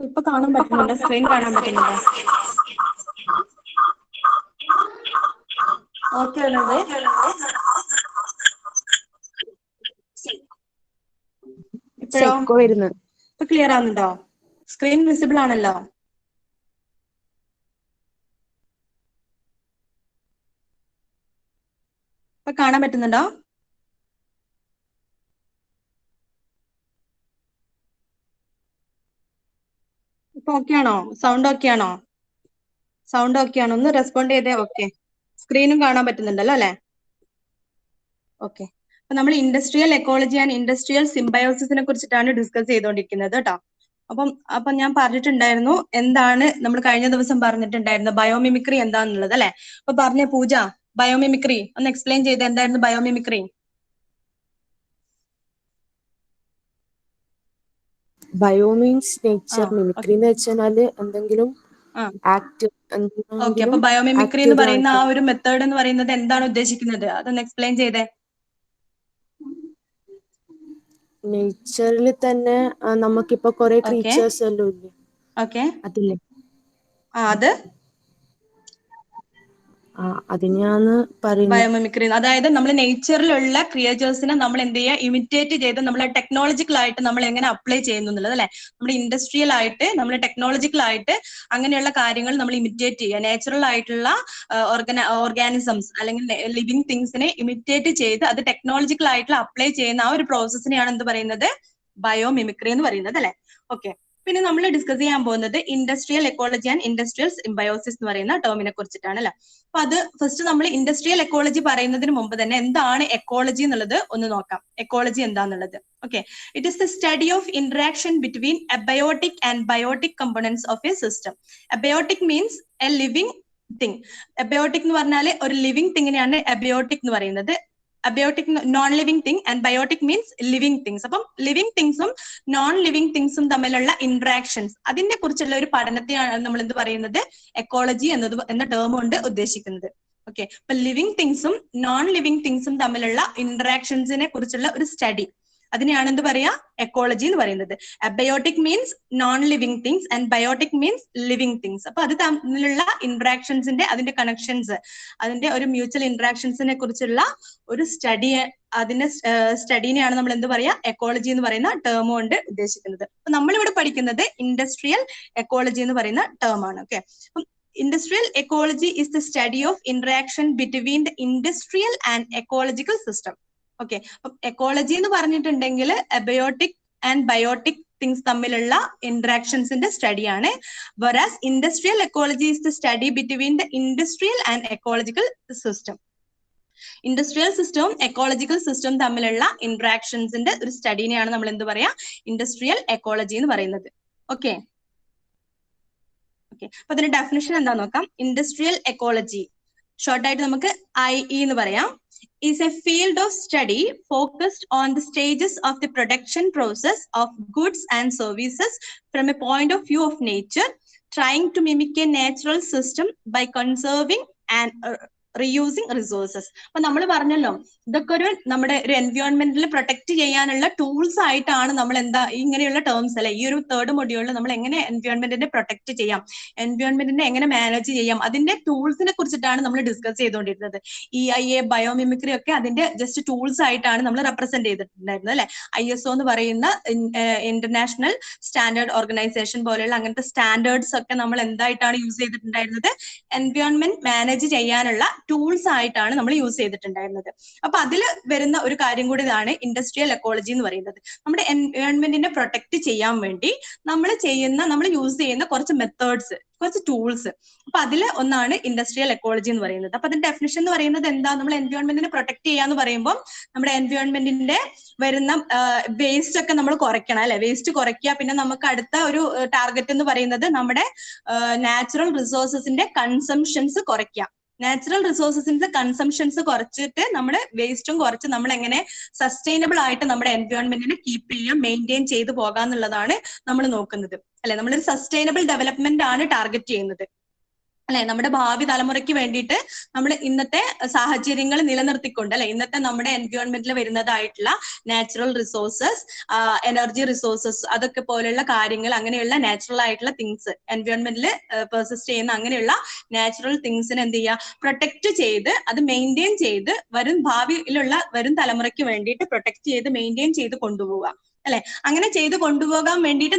ഇപ്പൊ കാണാൻ പറ്റുന്നുണ്ടോ? സ്ക്രീൻ കാണാൻ പറ്റുന്നുണ്ടോ? ഓക്കെ ആണത്. ഇപ്പോഴോ? ഇപ്പൊ ക്ലിയർ ആവുന്നുണ്ടോ? സ്ക്രീൻ വിസിബിൾ ആണല്ലോ. ഇപ്പൊ കാണാൻ പറ്റുന്നുണ്ടോ? ഇപ്പൊ ഓക്കെ ആണോ? സൗണ്ട് ഓക്കെ ആണോ? സൗണ്ട് ഓക്കെ ആണോ? ഒന്ന് റെസ്പോണ്ട് ചെയ്തേ. ഓക്കെ, സ്ക്രീനും കാണാൻ പറ്റുന്നുണ്ടല്ലോ അല്ലെ? ഓക്കെ. അപ്പൊ നമ്മൾ ഇൻഡസ്ട്രിയൽ എക്കോളജി ആൻഡ് ഇൻഡസ്ട്രിയൽ സിംബയോസിസിനെ കുറിച്ചിട്ടാണ് ഡിസ്കസ് ചെയ്തുകൊണ്ടിരിക്കുന്നത് കേട്ടോ. അപ്പം ഞാൻ പറഞ്ഞിട്ടുണ്ടായിരുന്നു എന്താണ് നമ്മൾ കഴിഞ്ഞ ദിവസം പറഞ്ഞിട്ടുണ്ടായിരുന്നു ബയോമിമിക്രി എന്താന്നുള്ളത് അല്ലെ? അപ്പൊ പറഞ്ഞ പൂജ, ബയോമിമിക്രി ഒന്ന് എക്സ്പ്ലെയിൻ ചെയ്ത് എന്തായിരുന്നു biomimicry? Bio means nature, mimicry എന്ന് വെച്ചാല് എന്തെങ്കിലും ആക്ട്. ഓക്കെ, അപ്പൊ ബയോമിമിക്രി എന്ന് പറയുന്ന ആ ഒരു മെത്തേഡ് എന്ന് പറയുന്നത് എന്താണ് ഉദ്ദേശിക്കുന്നത്? അതൊന്ന് എക്സ്പ്ലെയിൻ ചെയ്തേ. നേച്ചറിൽ തന്നെ നമുക്കിപ്പോ കുറെ ക്രീച്ചേഴ്സ് എല്ലാം ഇല്ലേ? അതില്ലേ അത് അതിനെയാണ് പറയുന്നത് ബയോമിമിക്രി. അതായത് നമ്മൾ നേച്ചറിലുള്ള ക്രിയേച്ചേഴ്സിനെ നമ്മൾ എന്ത് ചെയ്യുക, ഇമിറ്റേറ്റ് ചെയ്ത് നമ്മൾ ടെക്നോളജിക്കൽ ആയിട്ട് നമ്മൾ എങ്ങനെ അപ്ലൈ ചെയ്യുന്നു എന്നുള്ളത് അല്ലെ? നമ്മൾ ഇൻഡസ്ട്രിയൽ ആയിട്ട് നമ്മൾ ടെക്നോളജിക്കൽ ആയിട്ട് അങ്ങനെയുള്ള കാര്യങ്ങൾ നമ്മൾ ഇമിറ്റേറ്റ് ചെയ്യുക. നാച്ചുറൽ ആയിട്ടുള്ള ഓർഗാനിസംസ് അല്ലെങ്കിൽ ലിവിങ് തിങ്സിനെ ഇമിറ്റേറ്റ് ചെയ്ത് അത് ടെക്നോളജിക്കൽ ആയിട്ട് അപ്ലൈ ചെയ്യുന്ന ആ ഒരു പ്രോസസ്സിനെയാണ് എന്ത് പറയുന്നത്? ബയോമിമിക്രി എന്ന് പറയുന്നത് അല്ലെ? ഓക്കെ. പിന്നെ നമ്മൾ ഡിസ്കസ് ചെയ്യാൻ പോകുന്നത് industrial ecology and industrial symbiosis എന്ന് പറയുന്ന ടേമിനെ കുറിച്ചിട്ടാണ് അല്ലെ? അപ്പൊ അത് ഫസ്റ്റ് നമ്മൾ ഇൻഡസ്ട്രിയൽ എക്കോളജി പറയുന്നതിന് മുമ്പ് തന്നെ എന്താണ് എക്കോളജി എന്നുള്ളത് ഒന്ന് നോക്കാം. എക്കോളജി എന്താന്നുള്ളത്. Okay, it is the study of interaction between abiotic and biotic components of a system. Abiotic means a living thing. Abiotic എന്ന് പറഞ്ഞാൽ ഒരു ലിവിങ് തിങ്ങിനെയാണ് അബയോട്ടിക് എന്ന് പറയുന്നത്. Abiotic non living thing and biotic means living things. അപ്പം living തിങ്സും non living തിങ്സും തമ്മിലുള്ള ഇന്ററാക്ഷൻസ് അതിനെ കുറിച്ചുള്ള ഒരു പഠനത്തെയാണ് നമ്മൾ എന്ത് പറയുന്നത്? എക്കോളജി എന്ന ടേം കൊണ്ട് ഉദ്ദേശിക്കുന്നത്. ഓക്കെ, അപ്പൊ ലിവിങ് തിങ്സും നോൺ ലിവിങ് തിങ്സും തമ്മിലുള്ള ഇന്ററാക്ഷൻസിനെ കുറിച്ചുള്ള ഒരു സ്റ്റഡി അതിനെയാണ് എന്ത് പറയാ? എക്കോളജി എന്ന് പറയുന്നത്. Abiotic means non living things and biotic means living things. അപ്പൊ അത് തമ്മിലുള്ള ഇന്ററാക്ഷൻസിന്റെ അതിന്റെ കണക്ഷൻസ് അതിന്റെ ഒരു മ്യൂച്വൽ ഇന്ററാക്ഷൻസിനെ കുറിച്ചുള്ള ഒരു സ്റ്റഡീനെയാണ് നമ്മൾ എന്ത് പറയാ? എക്കോളജി എന്ന് പറയുന്ന ടേം കൊണ്ട് ഉദ്ദേശിക്കുന്നത്. അപ്പൊ നമ്മളിവിടെ പഠിക്കുന്നത് ഇൻഡസ്ട്രിയൽ എക്കോളജി എന്ന് പറയുന്ന ടേം ആണ്. Okay, industrial ecology is the study of interaction between the industrial and ecological system. Okay, അപ്പം എക്കോളജി എന്ന് പറഞ്ഞിട്ടുണ്ടെങ്കിൽ അബയോട്ടിക് ആൻഡ് ബയോട്ടിക് തിങ്സ് തമ്മിലുള്ള ഇന്ററാക്ഷൻസിന്റെ സ്റ്റഡിയാണ്. whereas industrial ecology is the study between the industrial and ecological system. Industrial സിസ്റ്റവും ecological സിസ്റ്റവും തമ്മിലുള്ള ഇന്ററാക്ഷൻസിന്റെ ഒരു സ്റ്റഡീനെയാണ് നമ്മൾ എന്ത് പറയാ? ഇൻഡസ്ട്രിയൽ എക്കോളജി എന്ന് പറയുന്നത്. ഓക്കെ, അപ്പൊ അതിന്റെ ഡെഫിനിഷൻ എന്താ നോക്കാം. ഇൻഡസ്ട്രിയൽ എക്കോളജി ഷോർട്ട് ആയിട്ട് നമുക്ക് IE എന്ന് പറയാം. Is a field of study focused on the stages of the production process of goods and services from a point of view of nature, trying to mimic a natural system by conserving and reusing resources. അപ്പൊ നമ്മൾ പറഞ്ഞല്ലോ ഇതൊക്കെ നമ്മുടെ ഒരു എൻവയോൺമെന്റിൽ protect ചെയ്യാനുള്ള tools ആയിട്ടാണ് നമ്മൾ എന്താ ഇങ്ങനെയുള്ള ടേംസ് അല്ലെ? ഈ ഒരു തേർഡ് മൊഡ്യൂളിൽ നമ്മൾ എങ്ങനെ എൻവയോൺമെന്റിനെ പ്രൊട്ടക്ട് ചെയ്യാം, എൻവയോൺമെന്റിനെ എങ്ങനെ മാനേജ് ചെയ്യാം, അതിന്റെ ടൂൾസിനെ കുറിച്ചിട്ടാണ് നമ്മൾ ഡിസ്കസ് ചെയ്തുകൊണ്ടിരുന്നത്. EIA, ബയോമിമിക്രി ഒക്കെ അതിന്റെ ജസ്റ്റ് ടൂൾസ് ആയിട്ടാണ് നമ്മൾ റെപ്രസെന്റ് ചെയ്തിട്ടുണ്ടായിരുന്നത് അല്ലെ? ISO എന്ന് പറയുന്ന ഇന്റർനാഷണൽ സ്റ്റാൻഡേർഡ് ഓർഗനൈസേഷൻ പോലെയുള്ള അങ്ങനത്തെ സ്റ്റാൻഡേർഡ്സ് ഒക്കെ നമ്മൾ എന്തായിട്ടാണ് യൂസ് ചെയ്തിട്ടുണ്ടായിരുന്നത്? എൻവയോൺമെന്റ് മാനേജ് ചെയ്യാനുള്ള ടൂൾസ് ആയിട്ടാണ് നമ്മൾ യൂസ് ചെയ്തിട്ടുണ്ടായിരുന്നത്. അപ്പൊ അതിൽ വരുന്ന ഒരു കാര്യം കൂടി ഇതാണ് ഇൻഡസ്ട്രിയൽ എക്കോളജി എന്ന് പറയുന്നത്. നമ്മുടെ എൻവയോൺമെന്റിനെ പ്രൊട്ടക്ട് ചെയ്യാൻ വേണ്ടി നമ്മൾ യൂസ് ചെയ്യുന്ന കുറച്ച് മെത്തേഡ്സ്, കുറച്ച് ടൂൾസ്. അപ്പൊ അതിൽ ഒന്നാണ് ഇൻഡസ്ട്രിയൽ എക്കോളജി എന്ന് പറയുന്നത്. അപ്പൊ അതിന്റെ ഡെഫിനിഷൻ എന്ന് പറയുന്നത് എന്താ? നമ്മൾ എൻവയോൺമെന്റിനെ പ്രൊട്ടക്ട് ചെയ്യാന്ന് പറയുമ്പോൾ നമ്മുടെ എൻവയോൺമെന്റിന്റെ വരുന്ന വേസ്റ്റ് ഒക്കെ നമ്മൾ കുറയ്ക്കണം അല്ലെ? വേസ്റ്റ് കുറയ്ക്കുക. പിന്നെ നമുക്ക് അടുത്ത ഒരു ടാർഗറ്റ് എന്ന് പറയുന്നത് നമ്മുടെ നാച്ചുറൽ റിസോഴ്സസിന്റെ കൺസംഷൻസ് കുറയ്ക്കുക. നാച്ചുറൽ റിസോഴ്സസിന്റെ കൺസംഷൻസ് കുറച്ചിട്ട് നമ്മുടെ വേസ്റ്റും കുറച്ച് നമ്മൾ എങ്ങനെ സസ്റ്റൈനബിൾ ആയിട്ട് നമ്മുടെ എൻവയോൺമെന്റിനെ കീപ്പ് ചെയ്യുക, മെയിൻറ്റെയിൻ ചെയ്ത് പോകാന്നുള്ളതാണ് നമ്മൾ നോക്കുന്നത് അല്ലെ? നമ്മളൊരു സസ്റ്റൈനബിൾ ഡെവലപ്മെന്റ് ആണ് ടാർഗറ്റ് ചെയ്യുന്നത് അല്ലെ, നമ്മുടെ ഭാവി തലമുറയ്ക്ക് വേണ്ടിയിട്ട് നമ്മൾ ഇന്നത്തെ സാഹചര്യങ്ങൾ നിലനിർത്തിക്കൊണ്ട് അല്ലെ, ഇന്നത്തെ നമ്മുടെ എൻവയോൺമെന്റിൽ വരുന്നതായിട്ടുള്ള നാച്ചുറൽ റിസോഴ്സസ്, എനർജി റിസോഴ്സസ്, അതൊക്കെ പോലെയുള്ള കാര്യങ്ങൾ, അങ്ങനെയുള്ള നാച്ചുറൽ ആയിട്ടുള്ള തിങ്സ്, എൻവയോൺമെന്റിൽ പെർസിസ്റ്റ് ചെയ്യുന്ന അങ്ങനെയുള്ള നാച്ചുറൽ തിങ്സിനെ എന്ത് ചെയ്യുക, പ്രൊട്ടക്ട് ചെയ്ത് അത് മെയിൻറ്റെയിൻ ചെയ്ത് വരും തലമുറയ്ക്ക് വേണ്ടിയിട്ട് പ്രൊട്ടക്ട് ചെയ്ത് മെയിൻറ്റെയിൻ ചെയ്ത് കൊണ്ടുപോവുക അല്ലെ. അങ്ങനെ ചെയ്ത് കൊണ്ടുപോകാൻ വേണ്ടിയിട്ട്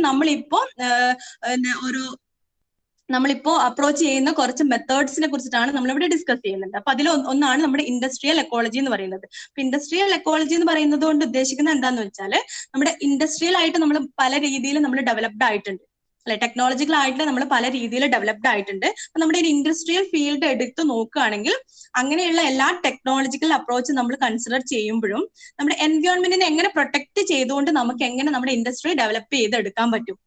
നമ്മളിപ്പോ അപ്രോച്ച് ചെയ്യുന്ന കുറച്ച് മെത്തേഡ്സിനെ കുറിച്ചിട്ടാണ് നമ്മളിവിടെ ഡിസ്കസ് ചെയ്യുന്നത്. അപ്പൊ അതിൽ ഒന്നാണ് നമ്മുടെ ഇൻഡസ്ട്രിയൽ എക്കോളജി എന്ന് പറയുന്നത്. അപ്പൊ ഇൻഡസ്ട്രിയൽ എക്കോളജി എന്ന് പറയുന്നത് കൊണ്ട് ഉദ്ദേശിക്കുന്നത് എന്താന്ന് വെച്ചാൽ, നമ്മുടെ ഇൻഡസ്ട്രിയൽ ആയിട്ട് നമ്മൾ പല രീതിയിൽ നമ്മൾ ഡെവലപ്ഡ് ആയിട്ടുണ്ട് അല്ലെ, ടെക്നോളജിക്കൽ ആയിട്ട് നമ്മൾ പല രീതിയിൽ ഡെവലപ്ഡ് ആയിട്ടുണ്ട്. അപ്പൊ നമ്മുടെ ഒരു ഇൻഡസ്ട്രിയൽ ഫീൽഡ് എടുത്ത് നോക്കുകയാണെങ്കിൽ അങ്ങനെയുള്ള എല്ലാ ടെക്നോളജിക്കൽ അപ്രോച്ച് നമ്മൾ കൺസിഡർ ചെയ്യുമ്പോഴും നമ്മുടെ എൻവയോൺമെന്റിനെ എങ്ങനെ പ്രൊട്ടക്ട് ചെയ്തുകൊണ്ട് നമുക്ക് എങ്ങനെ നമ്മുടെ ഇൻഡസ്ട്രി ഡെവലപ്പ് ചെയ്തെടുക്കാൻ പറ്റും,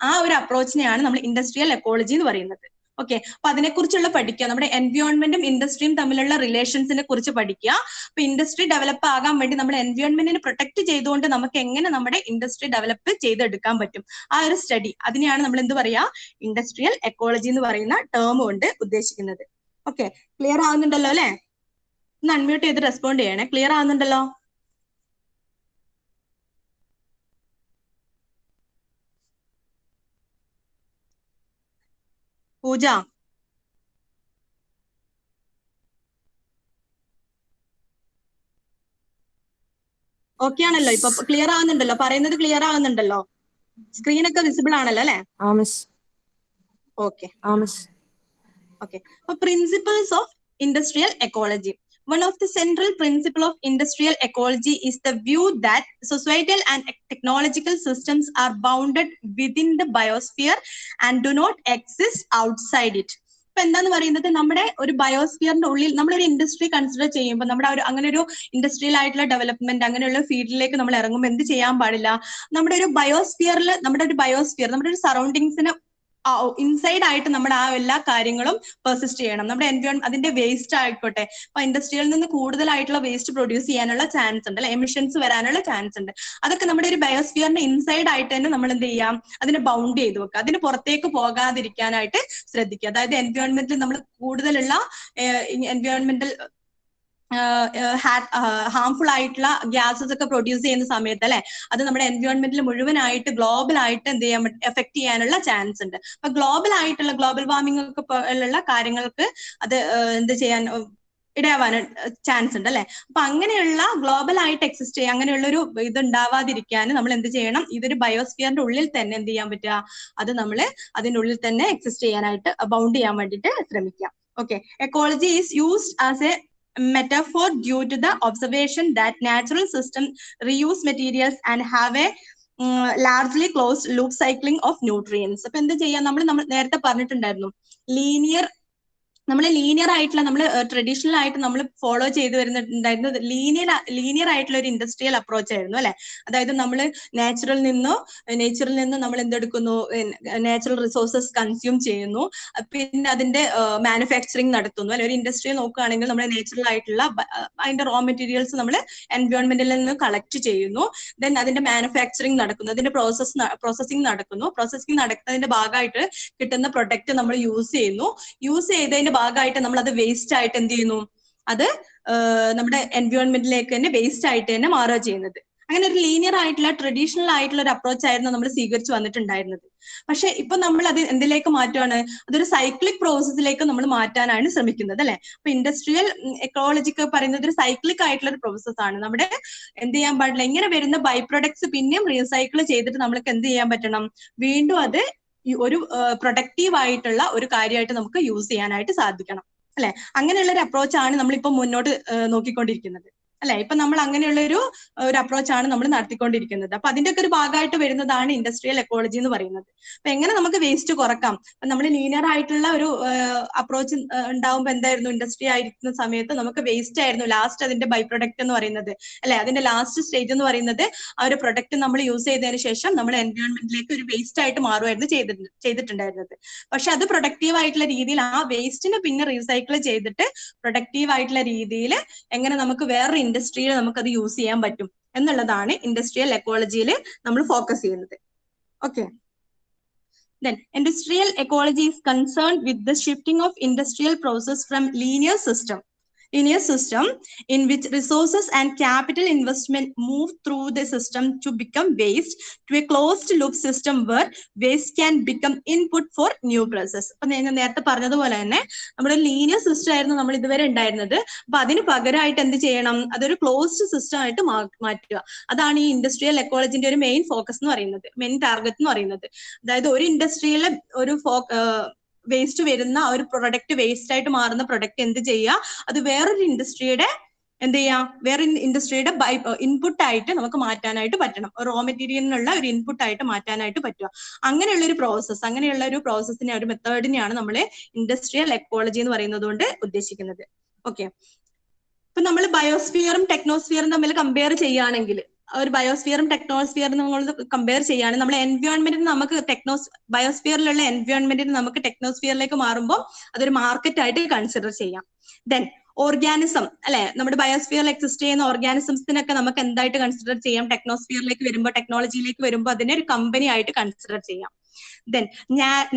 ആ ഒരു അപ്രോച്ചിനെയാണ് നമ്മൾ ഇൻഡസ്ട്രിയൽ എക്കോളജി എന്ന് പറയുന്നത്. ഓക്കെ, അപ്പൊ അതിനെക്കുറിച്ചുള്ള പഠിക്കുക, നമ്മുടെ എൻവയോൺമെന്റും ഇൻഡസ്ട്രിയും തമ്മിലുള്ള റിലേഷൻസിനെ കുറിച്ച് പഠിക്കുക. അപ്പൊ ഇൻഡസ്ട്രി ഡെവലപ്പ് ആകാൻ വേണ്ടി നമ്മുടെ എൻവയോൺമെന്റിനെ പ്രൊട്ടക്ട് ചെയ്തുകൊണ്ട് നമുക്ക് എങ്ങനെ നമ്മുടെ ഇൻഡസ്ട്രി ഡെവലപ്പ് ചെയ്തെടുക്കാൻ പറ്റും, ആ ഒരു സ്റ്റഡി, അതിനെയാണ് നമ്മൾ എന്ത് പറയാ, ഇൻഡസ്ട്രിയൽ എക്കോളജി എന്ന് പറയുന്ന ടേം കൊണ്ട് ഉദ്ദേശിക്കുന്നത്. ഓക്കെ, ക്ലിയർ ആവുന്നുണ്ടല്ലോ അല്ലെ? ഒന്ന് അൺമ്യൂട്ട് ചെയ്ത് റെസ്പോണ്ട് ചെയ്യണേ. ക്ലിയർ ആവുന്നുണ്ടല്ലോ? പൂജ ഓക്കെ ആണല്ലോ? ഇപ്പൊ ക്ലിയർ ആവുന്നുണ്ടല്ലോ? പറയുന്നത് ക്ലിയർ ആവുന്നുണ്ടല്ലോ? സ്ക്രീൻ ഒക്കെ വിസിബിൾ ആണല്ലോ അല്ലെ? Okay okay. അപ്പൊ principles of industrial ecology. One of the central principles of industrial ecology is the view that societal and technological systems are bounded within the biosphere and do not exist outside it. ഇപ്പൊ എന്താന്ന് പറയുന്നത്, നമ്മുടെ ഒരു ബയോസ്ഫിയറിന്റെ ഉള്ളിൽ നമ്മളൊരു industry consider ചെയ്യുമ്പോൾ, നമ്മുടെ അങ്ങനെ ഒരു ഇൻഡസ്ട്രിയൽ ആയിട്ടുള്ള ഡെവലപ്മെന്റ് അങ്ങനെയുള്ള ഫീൽഡിലേക്ക് നമ്മൾ ഇറങ്ങുമ്പോൾ എന്ത് ചെയ്യാൻ പാടില്ല, നമ്മുടെ ഒരു സറൗണ്ടിങ്സിന് ഇൻസൈഡ് ആയിട്ട് നമ്മുടെ ആ എല്ലാ കാര്യങ്ങളും പെർസിസ്റ്റ് ചെയ്യണം. നമ്മുടെ എൻവയോൺമെന്റ്, അതിന്റെ വേസ്റ്റ് ആയിക്കോട്ടെ, ഇപ്പൊ ഇൻഡസ്ട്രിയിൽ നിന്ന് കൂടുതലായിട്ടുള്ള വേസ്റ്റ് പ്രൊഡ്യൂസ് ചെയ്യാനുള്ള ചാൻസ് ഉണ്ട് അല്ലെ, എമിഷൻസ് വരാനുള്ള ചാൻസ് ഉണ്ട്. അതൊക്കെ നമ്മുടെ ഒരു ബയോസ്ഫിയറിന്റെ ഇൻസൈഡ് ആയിട്ട് തന്നെ നമ്മൾ എന്ത് ചെയ്യാം, അതിനെ ബൗണ്ട് ചെയ്ത് വെക്കുക, അതിന് പുറത്തേക്ക് പോകാതിരിക്കാനായിട്ട് ശ്രദ്ധിക്കുക. അതായത് എൻവയോൺമെന്റിൽ നമ്മൾ കൂടുതലുള്ള എൻവയോൺമെന്റൽ ഹാർംഫുൾ ആയിട്ടുള്ള ഗ്യാസസ് ഒക്കെ പ്രൊഡ്യൂസ് ചെയ്യുന്ന സമയത്ത് അല്ലെ, അത് നമ്മുടെ എൻവയോൺമെന്റിൽ മുഴുവനായിട്ട് ഗ്ലോബൽ ആയിട്ട് എന്ത് ചെയ്യാൻ എഫക്ട് ചെയ്യാനുള്ള ചാൻസ് ഉണ്ട്. അപ്പൊ ഗ്ലോബൽ വാർമിംഗ് ഒക്കെ ഉള്ള കാര്യങ്ങൾക്ക് അത് എന്ത് ചെയ്യാൻ ഇടയാവാൻ ചാൻസ് ഉണ്ട് അല്ലെ. അപ്പൊ അങ്ങനെയുള്ള ഗ്ലോബൽ ആയിട്ട് എക്സിസ്റ്റ് ചെയ്യുക, അങ്ങനെയുള്ള ഒരു ഇത് ഉണ്ടാവാതിരിക്കാൻ നമ്മൾ എന്ത് ചെയ്യണം, ഇതൊരു ബയോസ്ഫിയറിന്റെ ഉള്ളിൽ തന്നെ എന്ത് ചെയ്യാൻ പറ്റുക, അത് നമ്മൾ അതിന്റെ ഉള്ളിൽ തന്നെ എക്സിസ്റ്റ് ചെയ്യാനായിട്ട് ബൗണ്ട് ചെയ്യാൻ വേണ്ടിയിട്ട് ശ്രമിക്കാം. Okay, ecology is used as A metaphor due to the observation that natural systems reuse materials and have a largely closed loop cycling of nutrients. അപ്പൊ എന്ത് ചെയ്യാം, നമ്മൾ നേരത്തെ പറഞ്ഞിട്ടുണ്ടായിരുന്നു, ലീനിയർ ആയിട്ടുള്ള, നമ്മൾ ട്രഡീഷണൽ ആയിട്ട് നമ്മൾ ഫോളോ ചെയ്ത് വരുന്നുണ്ടായിരുന്നത് ലീനിയർ ആയിട്ടുള്ള ഒരു ഇൻഡസ്ട്രിയൽ അപ്രോച്ച് ആയിരുന്നു അല്ലെ. അതായത് നമ്മൾ നേച്ചറിൽ നിന്ന് നമ്മൾ എന്തെടുക്കുന്നു, നാച്ചുറൽ റിസോഴ്സസ് കൺസ്യൂം ചെയ്യുന്നു, പിന്നെ അതിന്റെ മാനുഫാക്ചറിങ് നടത്തുന്നു അല്ലെ. ഒരു ഇൻഡസ്ട്രിയിൽ നോക്കുകയാണെങ്കിൽ നമ്മൾ നാച്ചുറൽ ആയിട്ടുള്ള അതിന്റെ റോ മെറ്റീരിയൽസ് നമ്മൾ എൻവയോൺമെന്റിൽ നിന്ന് കളക്ട് ചെയ്യുന്നു, ദെൻ അതിന്റെ മാനുഫാക്ചറിങ് നടക്കുന്നു, അതിന്റെ പ്രോസസ്സിംഗ് നടക്കുന്നതിന്റെ ഭാഗമായിട്ട് കിട്ടുന്ന പ്രൊഡക്റ്റ് നമ്മൾ യൂസ് ചെയ്തതിന്റെ ഭാഗമായിട്ട് നമ്മൾ അത് വേസ്റ്റ് ആയിട്ട് എന്ത് ചെയ്യുന്നു, അത് നമ്മുടെ എൻവയോൺമെന്റിലേക്ക് തന്നെ വേസ്റ്റ് ആയിട്ട് തന്നെ മാറുക ചെയ്യുന്നത്. അങ്ങനെ ഒരു ലീനിയർ ആയിട്ടുള്ള ട്രഡീഷണൽ ആയിട്ടുള്ള ഒരു അപ്രോച്ച് ആയിരുന്നു നമ്മൾ സ്വീകരിച്ചു വന്നിട്ടുണ്ടായിരുന്നത്. പക്ഷെ ഇപ്പൊ നമ്മൾ അത് എന്തിലേക്ക് മാറ്റുകയാണ്, അതൊരു സൈക്ലിക് പ്രോസസ്സിലേക്ക് നമ്മൾ മാറ്റാനാണ് ശ്രമിക്കുന്നത് അല്ലെ. അപ്പൊ ഇൻഡസ്ട്രിയൽ എക്കോളജിക്ക് പറയുന്നത് ഒരു സൈക്ലിക് ആയിട്ടുള്ള ഒരു പ്രോസസ് ആണ്. നമ്മുടെ എന്ത് ചെയ്യാൻ പാടില്ല, ഇങ്ങനെ വരുന്ന ബൈ പ്രൊഡക്ട്സ് പിന്നെയും റീസൈക്കിൾ ചെയ്തിട്ട് നമ്മൾക്ക് എന്ത് ചെയ്യാൻ പറ്റണം, വീണ്ടും അത് ഒരു പ്രൊഡക്റ്റീവ് ആയിട്ടുള്ള ഒരു കാര്യമായിട്ട് നമുക്ക് യൂസ് ചെയ്യാനായിട്ട് സാധിക്കണം അല്ലെ. അങ്ങനെയുള്ള ഒരു അപ്രോച്ചാണ് നമ്മളിപ്പോ മുന്നോട്ട് നോക്കിക്കൊണ്ടിരിക്കുന്നത് അല്ലെ. ഇപ്പൊ നമ്മൾ അങ്ങനെയുള്ള ഒരു അപ്രോച്ചാണ് നമ്മൾ നടത്തിക്കൊണ്ടിരിക്കുന്നത്. അപ്പൊ അതിന്റെ ഒക്കെ ഒരു ഭാഗമായിട്ട് വരുന്നതാണ് ഇൻഡസ്ട്രിയൽ എക്കോളജി എന്ന് പറയുന്നത്. അപ്പൊ എങ്ങനെ നമുക്ക് വേസ്റ്റ് കുറക്കാം, നമ്മൾ ലീനിയർ ആയിട്ടുള്ള ഒരു അപ്രോച്ച് ഉണ്ടാവുമ്പോൾ എന്തായിരുന്നു, ഇൻഡസ്ട്രി ആയിരിക്കുന്ന സമയത്ത് നമുക്ക് വേസ്റ്റ് ആയിരുന്നു ലാസ്റ്റ് അതിന്റെ ബൈ പ്രൊഡക്റ്റ് എന്ന് പറയുന്നത് അല്ലെ. അതിന്റെ ലാസ്റ്റ് സ്റ്റേജ് എന്ന് പറയുന്നത് ആ ഒരു പ്രൊഡക്റ്റ് നമ്മൾ യൂസ് ചെയ്തതിന് ശേഷം നമ്മൾ എൻവയോൺമെന്റിലേക്ക് ഒരു വേസ്റ്റ് ആയിട്ട് മാറുമായിരുന്നു ചെയ്തിട്ടുണ്ടായിരുന്നത്. പക്ഷെ അത് പ്രൊഡക്റ്റീവ് ആയിട്ടുള്ള രീതിയിൽ ആ വേസ്റ്റിനെ പിന്നെ റീസൈക്കിൾ ചെയ്തിട്ട് പ്രൊഡക്റ്റീവ് ആയിട്ടുള്ള രീതിയിൽ എങ്ങനെ നമുക്ക് വേറൊരു ഇൻഡസ്ട്രിയിൽ നമുക്കത് യൂസ് ചെയ്യാൻ പറ്റും എന്നുള്ളതാണ് ഇൻഡസ്ട്രിയൽ എക്കോളജിയിൽ നമ്മൾ ഫോക്കസ് ചെയ്യുന്നത്. Okay, Then industrial ecology is concerned with the shifting of industrial process from linear system in which resources and capital investment move through the system to become waste to a closed loop system where waste can become input for new process. അപ്പൊ നിങ്ങൾ നേരത്തെ പറഞ്ഞതുപോലെ തന്നെ നമ്മുടെ linear system ആയിരുന്നു നമ്മൾ ഇതുവരെ ഉണ്ടായിരുന്നത്. അപ്പൊ അതിന് പകരമായിട്ട് എന്ത് ചെയ്യണം, അതൊരു ക്ലോസ്ഡ് സിസ്റ്റം ആയിട്ട് മാറ്റുക. അതാണ് ഈ ഇൻഡസ്ട്രിയൽ എക്കോളജിന്റെ ഒരു മെയിൻ ഫോക്കസ് എന്ന് പറയുന്നത്, മെയിൻ ടാർഗറ്റ് എന്ന് പറയുന്നത്. അതായത് ഒരു ഇൻഡസ്ട്രിയിലെ ഒരു വേസ്റ്റ് വരുന്ന ഒരു പ്രൊഡക്റ്റ് വേസ്റ്റ് ആയിട്ട് മാറുന്ന പ്രൊഡക്റ്റ് എന്ത് ചെയ്യുക, അത് വേറൊരു ഇൻഡസ്ട്രിയുടെ എന്ത് ചെയ്യാം, വേറെ ഇൻഡസ്ട്രിയുടെ ഇൻപുട്ട് ആയിട്ട് നമുക്ക് മാറ്റാനായിട്ട് പറ്റണം. റോ മെറ്റീരിയലിനുള്ള ഒരു ഇൻപുട്ട് ആയിട്ട് മാറ്റാനായിട്ട് പറ്റുക. അങ്ങനെയുള്ള ഒരു പ്രോസസ്സ്, അങ്ങനെയുള്ള ഒരു പ്രോസസ്സിനെ, ഒരു മെത്തേഡിനെയാണ് നമ്മൾ ഇൻഡസ്ട്രിയൽ എക്കോളജി എന്ന് പറയുന്നത് കൊണ്ട് ഉദ്ദേശിക്കുന്നത്. ഓക്കെ, ഇപ്പൊ നമ്മൾ ബയോസ്ഫിയറും ടെക്നോസ്ഫിയറും തമ്മിൽ കമ്പയർ ചെയ്യുകയാണെങ്കിൽ, ഒരു ബയോസ്ഫിയറും ടെക്നോസ്ഫിയറും നമ്മൾ കമ്പയർ ചെയ്യുകയാണെങ്കിൽ, നമ്മൾ എൻവയോൺമെന്റിന് നമുക്ക് ബയോസ്ഫിയറിലുള്ള എൻവയോൺമെന്റിന് നമുക്ക് ടെക്നോസ്ഫിയറിലേക്ക് മാറുമ്പോൾ അതൊരു മാർക്കറ്റ് ആയിട്ട് കൺസിഡർ ചെയ്യാം. ദെൻ ഓർഗാനിസം അല്ലെ, നമ്മുടെ ബയോസ്ഫിയറിൽ എക്സിസ്റ്റ് ചെയ്യുന്ന ഓർഗാനിസംസിനൊക്കെ നമുക്ക് എന്തായിട്ട് കൺസിഡർ ചെയ്യാം, ടെക്നോസ്ഫിയറിലേക്ക് വരുമ്പോൾ, ടെക്നോളജിയിലേക്ക് വരുമ്പോൾ അതിനെ ഒരു കമ്പനി ആയിട്ട് കൺസിഡർ ചെയ്യാം. ദെൻ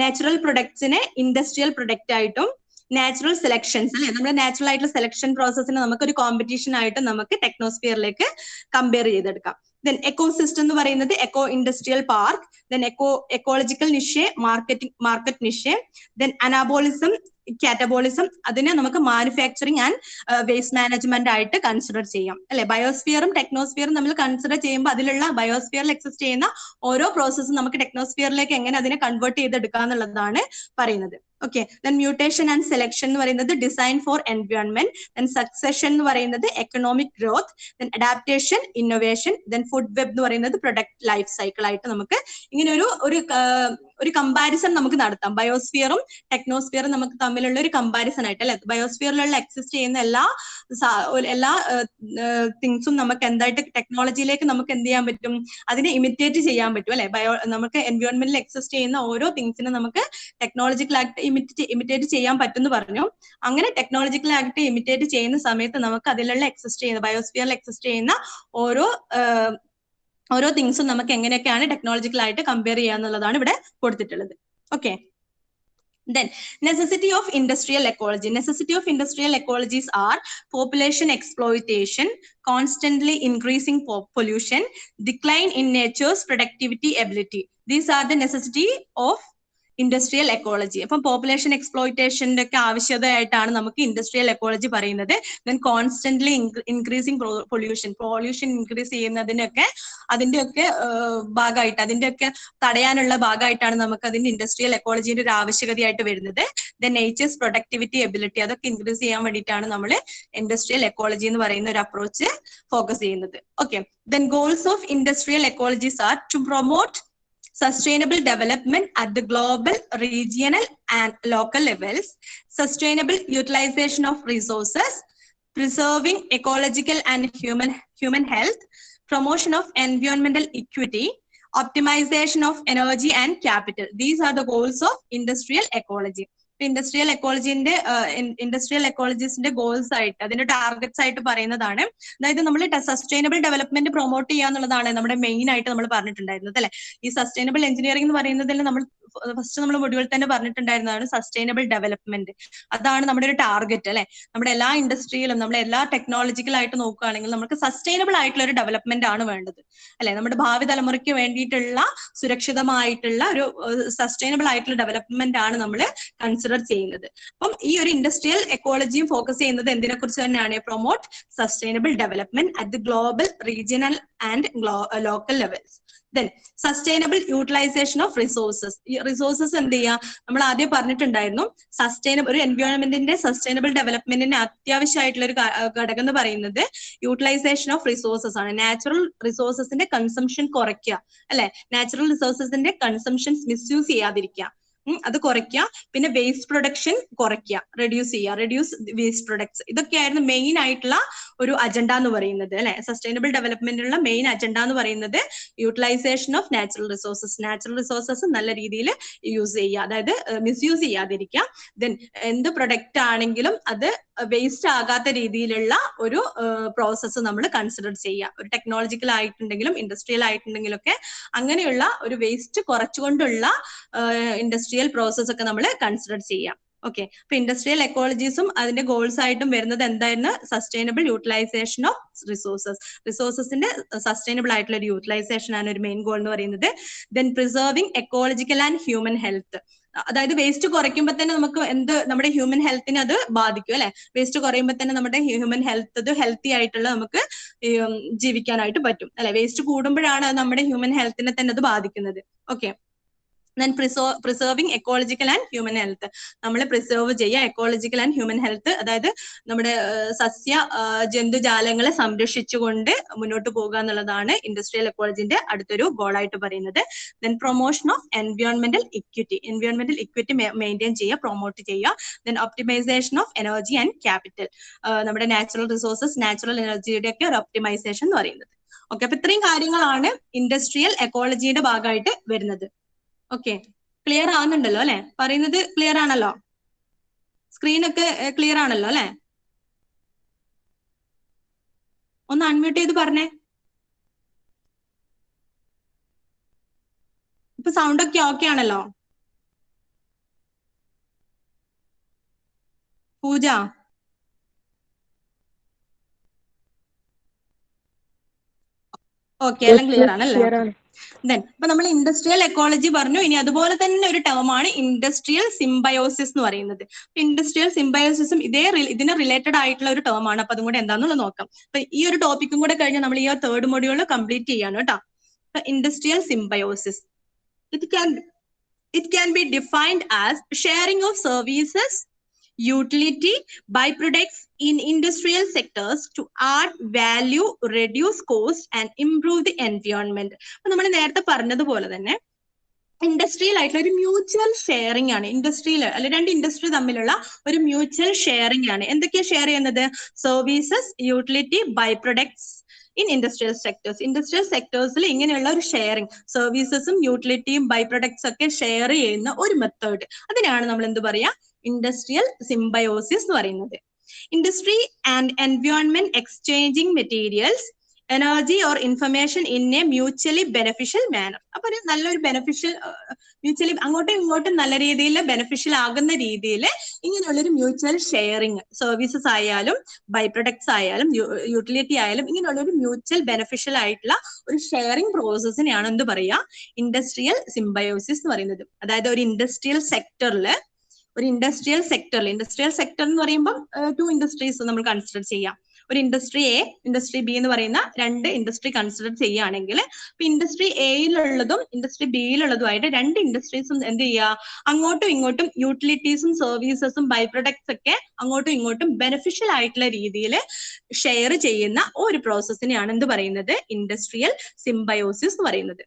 നാച്ചുറൽ പ്രൊഡക്ട്സിനെ ഇൻഡസ്ട്രിയൽ പ്രൊഡക്റ്റ് ആയിട്ടും, നാച്ചുറൽ സെലക്ഷൻസ് അല്ലെ, നമ്മുടെ നാച്ചുറൽ ആയിട്ടുള്ള സെലക്ഷൻ പ്രോസസ്സിനെ നമുക്ക് ഒരു കോമ്പറ്റീഷൻ ആയിട്ട് നമുക്ക് ടെക്നോസ്ഫിയറിലേക്ക് കമ്പയർ ചെയ്തെടുക്കാം. ദെൻ എക്കോസിസ്റ്റം എന്ന് പറയുന്നത് eco industrial park, then ecological niche, market niche, then anabolism, catabolism, അതിനെ നമുക്ക് മാനുഫാക്ചറിങ് ആൻഡ് വേസ്റ്റ് മാനേജ്മെന്റ് ആയിട്ട് കൺസിഡർ ചെയ്യാം അല്ലെ. ബയോസ്ഫിയറും ടെക്നോസ്ഫിയറും നമ്മൾ കൺസിഡർ ചെയ്യുമ്പോൾ അതിലുള്ള ബയോസ്ഫിയറിൽ എക്സിസ്റ്റ് ചെയ്യുന്ന ഓരോ പ്രോസസ്സും നമുക്ക് ടെക്നോസ്ഫിയറിലേക്ക് എങ്ങനെ അതിനെ കൺവേർട്ട് ചെയ്തെടുക്കുക എന്നുള്ളതാണ് പറയുന്നത്. Okay, then mutation and selection എന്ന് പറയുന്നത് design for environment, then succession എന്ന് പറയുന്നത് economic growth, then adaptation, innovation, then food web എന്ന് പറയുന്നത് പ്രൊഡക്റ്റ് ലൈഫ് സൈക്കിൾ ആയിട്ട് നമുക്ക് ഇങ്ങനെ ഒരു കമ്പാരിസൺ നമുക്ക് നടത്താം. ബയോസ്ഫിയറും ടെക്നോസ്ഫിയറും നമുക്ക് തമ്മിലുള്ള ഒരു കമ്പാരിസൺ ആയിട്ട് അല്ലെ. ബയോസ്ഫിയറിലുള്ള എക്സിസ്റ്റ് ചെയ്യുന്ന എല്ലാ തിങ്സും നമുക്ക് എന്തായിട്ട് ടെക്നോളജിയിലേക്ക് നമുക്ക് എന്ത് ചെയ്യാൻ പറ്റും, അതിനെ ഇമിറ്റേറ്റ് ചെയ്യാൻ പറ്റും അല്ലെ. നമുക്ക് എൻവയോൺമെന്റിൽ എക്സിസ്റ്റ് ചെയ്യുന്ന ഓരോ തിങ്സിനും നമുക്ക് ടെക്നോളജിക്കൽ ആക്ട് ഇമിറ്റേറ്റ് ചെയ്യാൻ പറ്റുമെന്ന് പറഞ്ഞു. അങ്ങനെ ടെക്നോളജിക്കൽ ആക്ട് ഇമിറ്റേറ്റ് ചെയ്യുന്ന സമയത്ത് നമുക്ക് അതിലുള്ള എക്സിസ്റ്റ് ചെയ്യുന്ന ബയോസ്ഫിയറിൽ എക്സിസ്റ്റ് ചെയ്യുന്ന ഓരോ തിങ്സും നമുക്ക് എങ്ങനെയൊക്കെയാണ് ടെക്നോളജിക്കൽ ആയിട്ട് കമ്പയർ ചെയ്യുക എന്നുള്ളതാണ് ഇവിടെ കൊടുത്തിട്ടുള്ളത്. Okay, then necessity of industrial ecology. Necessity of industrial ecologies are population exploitation, constantly increasing pollution, decline in nature's productivity ability. These are the necessity of industrial ecology. അപ്പം പോപ്പുലേഷൻ എക്സ്പ്ലോയിറ്റേഷന്റെ ഒക്കെ ആവശ്യകതയായിട്ടാണ് നമുക്ക് ഇൻഡസ്ട്രിയൽ എക്കോളജി പറയുന്നത്. Then constantly increasing pollution increase ചെയ്യുന്നതിനൊക്കെ അതിന്റെയൊക്കെ ഭാഗമായിട്ട്, അതിന്റെയൊക്കെ തടയാനുള്ള ഭാഗമായിട്ടാണ് നമുക്ക് അതിന്റെ ഇൻഡസ്ട്രിയൽ എക്കോളജിന്റെ ഒരു ആവശ്യകതയായിട്ട് വരുന്നത്. ദെൻ നേച്ചേഴ്സ് പ്രൊഡക്ടിവിറ്റി എബിലിറ്റി, അതൊക്കെ ഇൻക്രീസ് ചെയ്യാൻ വേണ്ടിയിട്ടാണ് നമ്മൾ ഇൻഡസ്ട്രിയൽ എക്കോളജി എന്ന് പറയുന്ന ഒരു അപ്രോച്ച് ഫോക്കസ് ചെയ്യുന്നത്. Okay, then goals of industrial ecologies are to promote sustainable development at the global, regional and local levels, sustainable utilization of resources, preserving ecological and human health, promotion of environmental equity, optimization of energy and capital. These are the goals of industrial ecology. Industrial എക്കോളജിസ്റ്റിന്റെ goals ആയിട്ട്, അതിന്റെ targets ആയിട്ട് പറയുന്നതാണ്. അതായത് നമ്മൾ sustainable development promote ചെയ്യുക എന്നുള്ളതാണ് നമ്മുടെ മെയിൻ ആയിട്ട് നമ്മൾ പറഞ്ഞിട്ടുണ്ടായിരുന്നത് അല്ലെ. ഈ സസ്റ്റൈനബിൾ എഞ്ചിനീയറിംഗ് എന്ന് പറയുന്നതിൽ നമ്മൾ മൊഡ്യൂളിൽ തന്നെ പറഞ്ഞിട്ടുണ്ടായിരുന്നതാണ് സസ്റ്റൈനബിൾ ഡെവലപ്മെന്റ്. അതാണ് നമ്മുടെ ഒരു ടാർഗറ്റ് അല്ലെ. നമ്മുടെ എല്ലാ ഇൻഡസ്ട്രിയിലും നമ്മൾ എല്ലാ ടെക്നോളജിക്കൽ ആയിട്ട് നോക്കുകയാണെങ്കിൽ നമുക്ക് സസ്റ്റൈനബിൾ ആയിട്ടുള്ള ഒരു ഡെവലപ്മെന്റ് ആണ് വേണ്ടത് അല്ലെ. നമ്മുടെ ഭാവി തലമുറയ്ക്ക് വേണ്ടിയിട്ടുള്ള സുരക്ഷിതമായിട്ടുള്ള ഒരു സസ്റ്റൈനബിൾ ആയിട്ടുള്ള ഡെവലപ്മെന്റ് ആണ് നമ്മൾ കൺസിഡർ ചെയ്യുന്നത്. അപ്പം ഈ ഒരു ഇൻഡസ്ട്രിയൽ എക്കോളജിയും ഫോക്കസ് ചെയ്യുന്നത് എന്തിനെ കുറിച്ച് തന്നെയാണ്, promote sustainable development at the global, regional and local levels. Then sustainable utilization of resources. ഈ റിസോഴ്സസ് എന്ത് ചെയ്യുക, നമ്മൾ ആദ്യം പറഞ്ഞിട്ടുണ്ടായിരുന്നു, ഒരു എൻവയോൺമെന്റിന്റെ സസ്റ്റൈനബിൾ ഡെവലപ്മെന്റിന് അത്യാവശ്യമായിട്ടുള്ള ഒരു ഘടകം എന്ന് പറയുന്നത് യൂട്ടിലൈസേഷൻ ഓഫ് റിസോഴ്സസ് ആണ്. നാച്ചുറൽ റിസോഴ്സസിന്റെ കൺസംഷൻ കുറയ്ക്കുക അല്ലെ. നാച്ചുറൽ റിസോഴ്സസിന്റെ കൺസംഷൻസ് മിസ്യൂസ് ചെയ്യാതിരിക്കുക, അത് കുറയ്ക്കുക. പിന്നെ വേസ്റ്റ് പ്രൊഡക്ഷൻ കുറയ്ക്കുക, റെഡ്യൂസ് വേസ്റ്റ് പ്രൊഡക്ട്സ്. ഇതൊക്കെയായിരുന്നു മെയിൻ ആയിട്ടുള്ള ഒരു അജണ്ട എന്ന് പറയുന്നത് അല്ലെ. സസ്റ്റൈനബിൾ ഡെവലപ്മെന്റിനുള്ള മെയിൻ അജണ്ട എന്ന് പറയുന്നത് യൂട്ടിലൈസേഷൻ ഓഫ് നാച്ചുറൽ റിസോഴ്സസ് നല്ല രീതിയിൽ യൂസ് ചെയ്യുക, അതായത് മിസ്യൂസ് ചെയ്യാതിരിക്കുക. ദെൻ എന്ത് പ്രൊഡക്റ്റ് ആണെങ്കിലും അത് വേസ്റ്റ് ആകാത്ത രീതിയിലുള്ള ഒരു പ്രോസസ്സ് നമ്മൾ കൺസിഡർ ചെയ്യുക. ഒരു ടെക്നോളജിക്കൽ ആയിട്ടുണ്ടെങ്കിലും ഇൻഡസ്ട്രിയൽ ആയിട്ടുണ്ടെങ്കിലും ഒക്കെ അങ്ങനെയുള്ള ഒരു വേസ്റ്റ് കുറച്ചുകൊണ്ടുള്ള ഇൻഡസ്ട്രിയൽ പ്രോസസ് ഒക്കെ നമ്മൾ കൺസിഡർ ചെയ്യാം. ഓക്കെ, അപ്പൊ ഇൻഡസ്ട്രിയൽ എക്കോളജീസും അതിന്റെ ഗോൾസ് ആയിട്ടും വരുന്നത് എന്തായിരുന്നു? സസ്റ്റൈനബിൾ യൂട്ടിലൈസേഷൻ ഓഫ് റിസോഴ്സസിന്റെ സസ്റ്റൈനബിൾ ആയിട്ടുള്ള ഒരു യൂട്ടിലൈസേഷൻ ആണ് ഒരു മെയിൻ ഗോൾ എന്ന് പറയുന്നത്. Then preserving ecological and human health. അതായത് വേസ്റ്റ് കുറയ്ക്കുമ്പോൾ തന്നെ നമുക്ക് നമ്മുടെ ഹ്യൂമൻ ഹെൽത്തിനെ അത് ബാധിക്കും അല്ലെ. വേസ്റ്റ് കുറയുമ്പോൾ തന്നെ നമ്മുടെ ഹ്യൂമൻ ഹെൽത്തി ആയിട്ടുള്ള നമുക്ക് ജീവിക്കാനായിട്ട് പറ്റും അല്ലെ. വേസ്റ്റ് കൂടുമ്പോഴാണ് അത് നമ്മുടെ ഹ്യൂമൻ ഹെൽത്തിനെ തന്നെ അത് ബാധിക്കുന്നത്. Okay, then preserving ecological and human health. നമ്മൾ പ്രിസർവ് ചെയ്യുക എക്കോളജിക്കൽ ആൻഡ് ഹ്യൂമൻ ഹെൽത്ത്, അതായത് നമ്മുടെ സസ്യ ജന്തുജാലങ്ങളെ സംരക്ഷിച്ചുകൊണ്ട് മുന്നോട്ട് പോകുക എന്നുള്ളതാണ് ഇൻഡസ്ട്രിയൽ എക്കോളജിന്റെ അടുത്തൊരു ഗോളായിട്ട് പറയുന്നത്. ദെൻ പ്രൊമോഷൻ ഓഫ് എൻവയോൺമെന്റൽ ഇക്വിറ്റി മെയിൻറ്റെയിൻ ചെയ്യുക, പ്രൊമോട്ട് ചെയ്യുക. Then optimization of energy and capital, നമ്മുടെ നാച്ചുറൽ റിസോഴ്സസ്, നാച്ചുറൽ എനർജിയുടെ ഒക്കെ ഒരു ഒപ്റ്റിമൈസേഷൻ എന്ന് പറയുന്നത്. ഓക്കെ, അപ്പൊ ഇത്രയും കാര്യങ്ങളാണ് ഇൻഡസ്ട്രിയൽ എക്കോളജിയുടെ ഭാഗമായിട്ട് വരുന്നത്. ഓക്കെ, ക്ലിയർ ആവുന്നുണ്ടല്ലോ അല്ലെ? പറയുന്നത് ക്ലിയർ ആണല്ലോ? സ്ക്രീനൊക്കെ ക്ലിയർ ആണല്ലോ അല്ലെ? ഒന്ന് അൺമ്യൂട്ട് ചെയ്ത് പറഞ്ഞേ. ഇപ്പൊ സൗണ്ട് ഒക്കെ ഓക്കെ ആണല്ലോ? പൂജ, ഓക്കെ, എല്ലാം ക്ലിയർ ആണല്ലേ? ദെൻ ഇപ്പൊ നമ്മൾ ഇൻഡസ്ട്രിയൽ എക്കോളജി പറഞ്ഞു. ഇനി അതുപോലെ തന്നെ ഒരു ടേം ആണ് ഇൻഡസ്ട്രിയൽ സിംബയോസിസ് എന്ന് പറയുന്നത്. ഇൻഡസ്ട്രിയൽ സിംബയോസിസും ഇതിന് റിലേറ്റഡ് ആയിട്ടുള്ള ഒരു ടേം ആണ്. അപ്പൊ അതും കൂടെ എന്താണെന്നുള്ളത് നോക്കാം. അപ്പൊ ഈ ഒരു ടോപ്പിക്കും കൂടെ കഴിഞ്ഞാൽ നമ്മൾ ഈ 3rd മൊഡ്യൂൾ കംപ്ലീറ്റ് ചെയ്യാണ് കേട്ടോ. Industrial symbiosis, it can be defined as sharing of services, utility, byproducts in industrial sectors to add value, reduce cost and improve the environment. അപ്പൊ നമ്മൾ നേരത്തെ പറഞ്ഞതുപോലെ തന്നെ ഇൻഡസ്ട്രിയൽ ആയിട്ടുള്ള ഒരു മ്യൂച്വൽ ഷെയറിംഗ് ആണ്. ഇൻഡസ്ട്രിയിൽ അല്ലെ, 2 ഇൻഡസ്ട്രി തമ്മിലുള്ള ഒരു മ്യൂച്വൽ ഷെയറിംഗ് ആണ്. എന്തൊക്കെയാ ഷെയർ ചെയ്യുന്നത്? Services, utility, by products in industrial സെക്ടേഴ്സിൽ ഇങ്ങനെയുള്ള ഒരു ഷെയറിംഗ്, സർവീസസും യൂട്ടിലിറ്റിയും ബൈ പ്രൊഡക്ട്സ് ഒക്കെ ഷെയർ ചെയ്യുന്ന ഒരു മെത്തേഡ്, അതിനാണ് നമ്മൾ എന്ത് പറയാ? ഇൻഡസ്ട്രിയൽ സിംബയോസിസ് എന്ന് പറയുന്നത്. Industry and environment exchanging materials, energy or information in a mutually beneficial manner. അപ്പൊ ഒരു നല്ലൊരു മ്യൂച്വലി അങ്ങോട്ടും ഇങ്ങോട്ടും നല്ല രീതിയിൽ ബെനിഫിഷ്യൽ ആകുന്ന രീതിയിൽ ഇങ്ങനെയുള്ളൊരു മ്യൂച്വൽ ഷെയറിങ്, സർവീസസ് ആയാലും ബൈ പ്രൊഡക്ട്സ് ആയാലും യൂട്ടിലിറ്റി ആയാലും ഇങ്ങനെയുള്ളൊരു മ്യൂച്വൽ ബെനിഫിഷ്യൽ ആയിട്ടുള്ള ഒരു ഷെയറിംഗ് പ്രോസസ്സിനെയാണ് എന്ത് പറയാ? ഇൻഡസ്ട്രിയൽ സിംബയോസിസ് എന്ന് പറയുന്നത്. അതായത് ഒരു ഇൻഡസ്ട്രിയൽ സെക്ടർ എന്ന് പറയുമ്പോൾ 2 ഇൻഡസ്ട്രീസ് നമ്മൾ കൺസിഡർ ചെയ്യാം. ഒരു ഇൻഡസ്ട്രി എ, ഇൻഡസ്ട്രി ബി എന്ന് പറയുന്ന 2 ഇൻഡസ്ട്രി കൺസിഡർ ചെയ്യുകയാണെങ്കിൽ ഇപ്പൊ ഇൻഡസ്ട്രി എയിലുള്ളതും ഇൻഡസ്ട്രി ബിയിലുള്ളതുമായിട്ട് 2 ഇൻഡസ്ട്രീസും എന്ത് ചെയ്യുക? അങ്ങോട്ടും ഇങ്ങോട്ടും യൂട്ടിലിറ്റീസും സർവീസസും ബൈ പ്രൊഡക്ട്സ് ഒക്കെ അങ്ങോട്ടും ഇങ്ങോട്ടും ബെനിഫിഷ്യൽ ആയിട്ടുള്ള രീതിയിൽ ഷെയർ ചെയ്യുന്ന ഒരു പ്രോസസ്സിനെയാണ് എന്ത് പറയുന്നത്? ഇൻഡസ്ട്രിയൽ സിംബയോസിസ് എന്ന് പറയുന്നത്.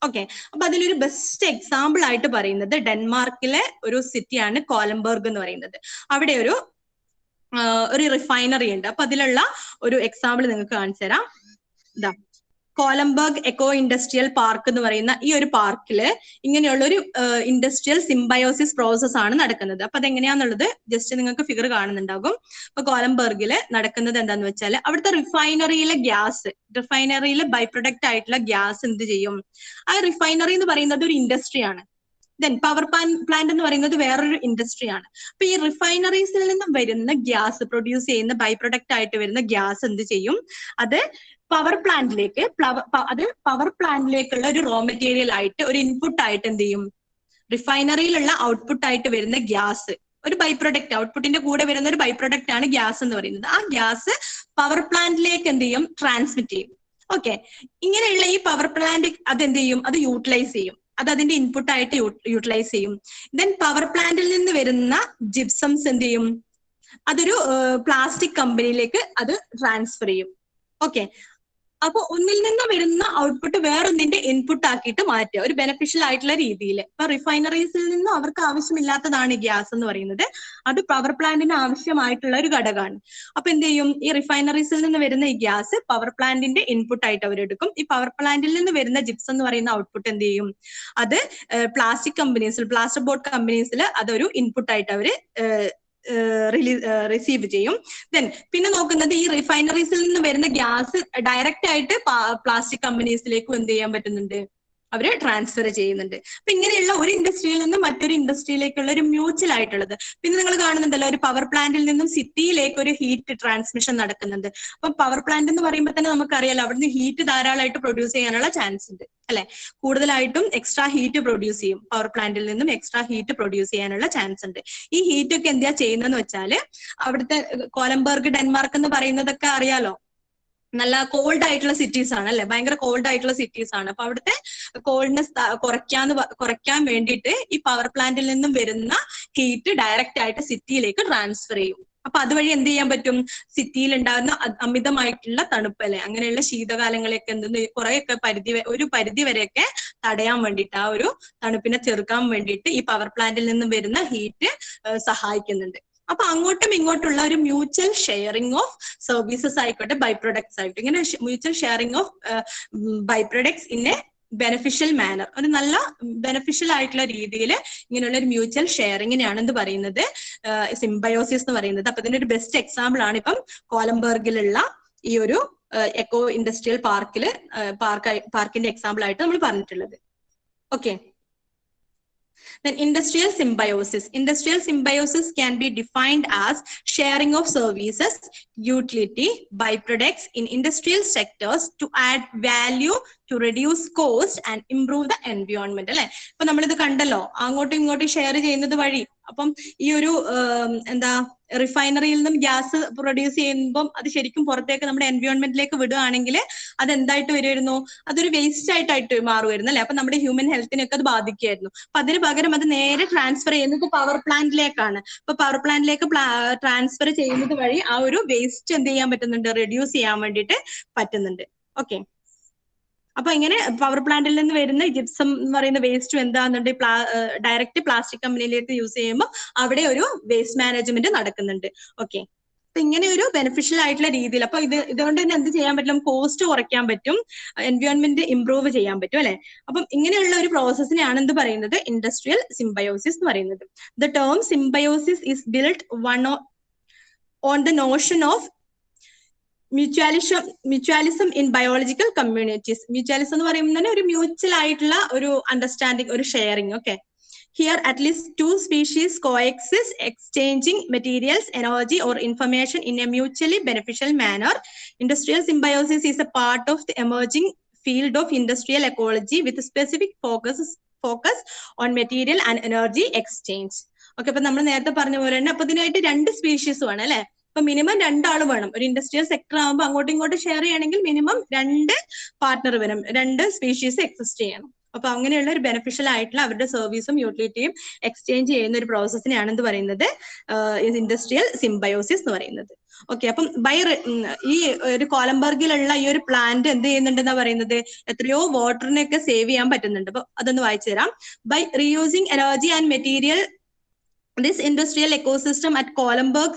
ഓക്കെ, അപ്പൊ അതിലൊരു ബെസ്റ്റ് എക്സാമ്പിൾ ആയിട്ട് പറയുന്നത് ഡെൻമാർക്കിലെ ഒരു സിറ്റിയാണ് കോലംബർഗ് എന്ന് പറയുന്നത്. അവിടെ ഒരു റിഫൈനറി ഉണ്ട്. അപ്പൊ അതിലുള്ള ഒരു എക്സാമ്പിൾ നിങ്ങൾക്ക് കാണിച്ചു തരാം. ഇതാ, കോലംബർഗ് എക്കോ ഇൻഡസ്ട്രിയൽ പാർക്ക് എന്ന് പറയുന്ന ഈ ഒരു പാർക്കില് ഇങ്ങനെയുള്ള ഒരു ഇൻഡസ്ട്രിയൽ സിംബയോസിസ് പ്രോസസ് ആണ് നടക്കുന്നത്. അപ്പൊ അതെങ്ങനെയാന്നുള്ളത് ജസ്റ്റ് നിങ്ങൾക്ക് ഫിഗർ കാണുന്നുണ്ടാകും. അപ്പൊ കോലംബർഗില് നടക്കുന്നത് എന്താന്ന് വെച്ചാൽ അവിടുത്തെ റിഫൈനറിയിലെ ബൈ പ്രൊഡക്റ്റ് ആയിട്ടുള്ള ഗ്യാസ് എന്ത് ചെയ്യും? ആ റിഫൈനറി എന്ന് പറയുന്നത് ഒരു ഇൻഡസ്ട്രിയാണ്. ദെൻ പവർ പ്ലാന്റ് എന്ന് പറയുന്നത് വേറൊരു ഇൻഡസ്ട്രിയാണ്. അപ്പൊ ഈ റിഫൈനറീസിൽ നിന്നും വരുന്ന ഗ്യാസ്, പ്രൊഡ്യൂസ് ചെയ്യുന്ന ബൈ പ്രൊഡക്റ്റ് ആയിട്ട് വരുന്ന ഗ്യാസ് എന്ത് ചെയ്യും? അത് പവർ പ്ലാന്റിലേക്കുള്ള ഒരു റോ മെറ്റീരിയൽ ആയിട്ട്, ഒരു ഇൻപുട്ട് ആയിട്ട് എന്ത് ചെയ്യും? റിഫൈനറിയിലുള്ള ഔട്ട്പുട്ട് ആയിട്ട് വരുന്ന ഗ്യാസ്, ഒരു ബൈ പ്രൊഡക്റ്റ്, ഔട്ട്പുട്ടിന്റെ കൂടെ വരുന്ന ഒരു ബൈ പ്രൊഡക്റ്റ് ആണ് ഗ്യാസ് എന്ന് പറയുന്നത്. ആ ഗ്യാസ് പവർ പ്ലാന്റിലേക്ക് എന്ത് ചെയ്യും? ട്രാൻസ്മിറ്റ് ചെയ്യും. ഓക്കെ, ഇങ്ങനെയുള്ള ഈ പവർ പ്ലാന്റ് അതെന്ത് ചെയ്യും? അത് യൂട്ടിലൈസ് ചെയ്യും. അത് അതിന്റെ ഇൻപുട്ട് ആയിട്ട് യൂട്ടിലൈസ് ചെയ്യും. ദെൻ പവർ പ്ലാന്റിൽ നിന്ന് വരുന്ന ജിപ്സംസ് എന്ത് ചെയ്യും? അതൊരു പ്ലാസ്റ്റിക് കമ്പനിയിലേക്ക് അത് ട്രാൻസ്ഫർ ചെയ്യും. ഓക്കെ, അപ്പൊ ഒന്നിൽ നിന്ന് വരുന്ന ഔട്ട്പുട്ട് വേറൊന്നിന്റെ ഇൻപുട്ട് ആക്കിയിട്ട് മാറ്റുക, ഒരു ബെനിഫിഷ്യൽ ആയിട്ടുള്ള രീതിയിൽ. ഇപ്പൊ റിഫൈനറീസിൽ നിന്നും അവർക്ക് ആവശ്യമില്ലാത്തതാണ് ഈ ഗ്യാസ് എന്ന് പറയുന്നത്. അത് പവർ പ്ലാന്റിന് ആവശ്യമായിട്ടുള്ള ഒരു ഘടകമാണ്. അപ്പൊ എന്ത് ചെയ്യും? ഈ റിഫൈനറീസിൽ നിന്ന് വരുന്ന ഈ ഗ്യാസ് പവർ പ്ലാന്റിന്റെ ഇൻപുട്ട് ആയിട്ട് അവരെടുക്കും. ഈ പവർ പ്ലാന്റിൽ നിന്ന് വരുന്ന ജിപ്സം എന്ന് പറയുന്ന ഔട്ട്പുട്ട് എന്ത് ചെയ്യും? അത് പ്ലാസ്റ്റിക് ബോർഡ് കമ്പനീസിൽ അതൊരു ഇൻപുട്ട് ആയിട്ട് അവര് റിസീവ് ചെയ്യും. ദെൻ പിന്നെ നോക്കുന്നത് ഈ റിഫൈനറീസിൽ നിന്ന് വരുന്ന ഗ്യാസ് ഡയറക്റ്റ് ആയിട്ട് പ്ലാസ്റ്റിക് കമ്പനീസിലേക്കും എന്ത് ചെയ്യാൻ പറ്റുന്നുണ്ട്, അവര് ട്രാൻസ്ഫർ ചെയ്യുന്നുണ്ട്. അപ്പൊ ഇങ്ങനെയുള്ള ഒരു ഇൻഡസ്ട്രിയിൽ നിന്ന് മറ്റൊരു ഇൻഡസ്ട്രിയിലേക്കുള്ള ഒരു മ്യൂച്വൽ ആയിട്ടുള്ളത്. പിന്നെ നിങ്ങൾ കാണുന്നുണ്ടല്ലോ ഒരു പവർ പ്ലാന്റിൽ നിന്നും സിറ്റിയിലേക്ക് ഒരു ഹീറ്റ് ട്രാൻസ്മിഷൻ നടക്കുന്നുണ്ട്. അപ്പൊ പവർ പ്ലാന്റ് എന്ന് പറയുമ്പോൾ തന്നെ നമുക്കറിയാലോ അവിടുന്ന് ഹീറ്റ് ധാരാളമായിട്ട് പ്രൊഡ്യൂസ് ചെയ്യാനുള്ള ചാൻസ് ഉണ്ട് അല്ലെ. കൂടുതലായിട്ടും എക്സ്ട്രാ ഹീറ്റ് പ്രൊഡ്യൂസ് ചെയ്യും, പവർ പ്ലാന്റിൽ നിന്നും എക്സ്ട്രാ ഹീറ്റ് പ്രൊഡ്യൂസ് ചെയ്യാനുള്ള ചാൻസ് ഉണ്ട്. ഈ ഹീറ്റ് ഒക്കെ എന്താ ചെയ്യുന്നതെന്ന് വെച്ചാൽ അവിടുത്തെ കോലംബർഗ് ഡെൻമാർക്ക് എന്ന് പറയുന്നതൊക്കെ അറിയാലോ, നല്ല കോൾഡ് ആയിട്ടുള്ള സിറ്റീസ് ആണ് അല്ലെ, ഭയങ്കര കോൾഡ് ആയിട്ടുള്ള സിറ്റീസ് ആണ്. അപ്പൊ അവിടുത്തെ കോൾഡ്നെസ് കുറയ്ക്കാൻ വേണ്ടിയിട്ട് ഈ പവർ പ്ലാന്റിൽ നിന്നും വരുന്ന ഹീറ്റ് ഡയറക്റ്റ് ആയിട്ട് സിറ്റിയിലേക്ക് ട്രാൻസ്ഫർ ചെയ്യും. അപ്പൊ അതുവഴി എന്ത് ചെയ്യാൻ പറ്റും, സിറ്റിയിൽ ഉണ്ടാകുന്ന അമിതമായിട്ടുള്ള തണുപ്പ് അല്ലെ, അങ്ങനെയുള്ള ശീതകാലങ്ങളെയൊക്കെ എന്തെന്ന് ഒരു പരിധി വരെയൊക്കെ തടയാൻ വേണ്ടിയിട്ട്, ആ ഒരു തണുപ്പിനെ ചെറുക്കാൻ വേണ്ടിയിട്ട് ഈ പവർ പ്ലാന്റിൽ നിന്നും വരുന്ന ഹീറ്റ് സഹായിക്കുന്നുണ്ട്. അപ്പൊ അങ്ങോട്ടും ഇങ്ങോട്ടുള്ള ഒരു മ്യൂച്വൽ ഷെയറിംഗ് ഓഫ് സർവീസസ് ആയിക്കോട്ടെ, ബൈ പ്രൊഡക്ട്സ് ആയിട്ട്, ഇങ്ങനെ mutual sharing of by products in a beneficial manner, ഒരു നല്ല ബെനഫിഷ്യൽ ആയിട്ടുള്ള രീതിയിൽ ഇങ്ങനെയുള്ള ഒരു മ്യൂച്വൽ ഷെയറിങ്ങിനെയാണ് എന്ത് പറയുന്നത്, സിംബയോസിസ് എന്ന് പറയുന്നത്. അപ്പൊ ഇതിന്റെ ഒരു ബെസ്റ്റ് എക്സാമ്പിൾ ആണ് ഇപ്പം കോലംബർഗിലുള്ള ഈ ഒരു എക്കോ ഇൻഡസ്ട്രിയൽ പാർക്കിന്റെ എക്സാമ്പിൾ ആയിട്ട് നമ്മൾ പറഞ്ഞിട്ടുള്ളത്. Okay. Then industrial symbiosis. Industrial symbiosis can be defined as sharing of services, utility, byproducts in industrial sectors to add value, to reduce cost and improve the environment അല്ലെ. ഇപ്പൊ നമ്മളിത് കണ്ടല്ലോ, അങ്ങോട്ടും ഇങ്ങോട്ടും ഷെയർ ചെയ്യുന്നത് വഴി. അപ്പം ഈ ഒരു റിഫൈനറിയിൽ നിന്നും ഗ്യാസ് പ്രൊഡ്യൂസ് ചെയ്യുമ്പം അത് ശരിക്കും പുറത്തേക്ക് നമ്മുടെ എൻവയോൺമെന്റിലേക്ക് വിടുകയാണെങ്കിൽ അതെന്തായിട്ട് വരുമായിരുന്നു, അതൊരു വേസ്റ്റ് ആയിട്ട് മാറുമായിരുന്നു അല്ലെ. അപ്പൊ നമ്മുടെ ഹ്യൂമൻ ഹെൽത്തിനൊക്കെ അത് ബാധിക്കുമായിരുന്നു. അപ്പൊ അതിന് പകരം അത് നേരെ ട്രാൻസ്ഫർ ചെയ്യുന്നത് പവർ പ്ലാന്റിലേക്കാണ്. അപ്പൊ പവർ പ്ലാന്റിലേക്ക് ട്രാൻസ്ഫർ ചെയ്യുന്നത് വഴി ആ ഒരു വേസ്റ്റ് എന്ത് ചെയ്യാൻ പറ്റുന്നുണ്ട്, റെഡ്യൂസ് ചെയ്യാൻ വേണ്ടിയിട്ട് പറ്റുന്നുണ്ട്. ഓക്കെ. അപ്പൊ ഇങ്ങനെ പവർ പ്ലാന്റിൽ നിന്ന് വരുന്ന ജിപ്സം എന്ന് പറയുന്ന വേസ്റ്റ് എന്താണെന്നുണ്ട് ഡയറക്റ്റ് പ്ലാസ്റ്റിക് കമ്പനിയിലേക്ക് യൂസ് ചെയ്യുമ്പോൾ അവിടെ ഒരു വേസ്റ്റ് മാനേജ്മെന്റ് നടക്കുന്നുണ്ട്. ഓക്കെ. അപ്പൊ ഇങ്ങനെ ഒരു ബെനിഫിഷ്യൽ ആയിട്ടുള്ള രീതിയിൽ, അപ്പൊ ഇതുകൊണ്ട് തന്നെ എന്ത് ചെയ്യാൻ പറ്റും, കോസ്റ്റ് കുറയ്ക്കാൻ പറ്റും, എൻവയോൺമെന്റ് ഇംപ്രൂവ് ചെയ്യാൻ പറ്റും അല്ലെ. അപ്പം ഇങ്ങനെയുള്ള ഒരു പ്രോസസ്സിനെയാണ് എന്ത് പറയുന്നത്, ഇൻഡസ്ട്രിയൽ സിംബയോസിസ് എന്ന് പറയുന്നത്. The term symbiosis is build on the notion of mutualism in biological communities. Mutualism എന്ന് പറയുമ്പോൾ തന്നെ ഒരു മ്യൂച്വൽ ആയിട്ടുള്ള ഒരു അണ്ടർസ്റ്റാൻഡിങ്, ഒരു sharing. Okay. Here at least two species coexist, exchanging materials, energy or information in a mutually beneficial manner. Industrial symbiosis is a part of the emerging field of industrial ecology with a specific focus on material and energy exchange. Okay, അപ്പൊ നമ്മൾ നേരത്തെ പറഞ്ഞ പോലെ തന്നെ അപ്പൊ ഇതിനായിട്ട് 2 species വേണം അല്ലെ. അപ്പൊ മിനിമം 2 ആള് വേണം. ഒരു ഇൻഡസ്ട്രിയൽ സെക്ടർ ആകുമ്പോൾ അങ്ങോട്ടും ഇങ്ങോട്ടും ഷെയർ ചെയ്യണമെങ്കിൽ മിനിമം 2 പാർട്ട്ണർ വേണം, 2 സ്പീഷീസ് എക്സിസ്റ്റ് ചെയ്യണം. അപ്പൊ അങ്ങനെയുള്ള ഒരു ബെനിഫിഷ്യൽ ആയിട്ടുള്ള അവരുടെ സർവീസും യൂട്ടിലിറ്റിയും എക്സ്ചേഞ്ച് ചെയ്യുന്ന ഒരു പ്രോസസ്സിനെയാണ് എന്ത് പറയുന്നത്, ഇൻഡസ്ട്രിയൽ സിംബയോസിസ് എന്ന് പറയുന്നത്. ഓക്കെ. അപ്പം ഈ ഒരു കോലംബർഗിലുള്ള ഈ ഒരു പ്ലാന്റ് എന്ത് ചെയ്യുന്നുണ്ടെന്നാ പറയുന്നത്, എത്രയോ വാട്ടറിനെയൊക്കെ സേവ് ചെയ്യാൻ പറ്റുന്നുണ്ട്. അപ്പൊ അതൊന്ന് വായിച്ചു തരാം. By reusing energy and material, this industrial ecosystem at Kolemberg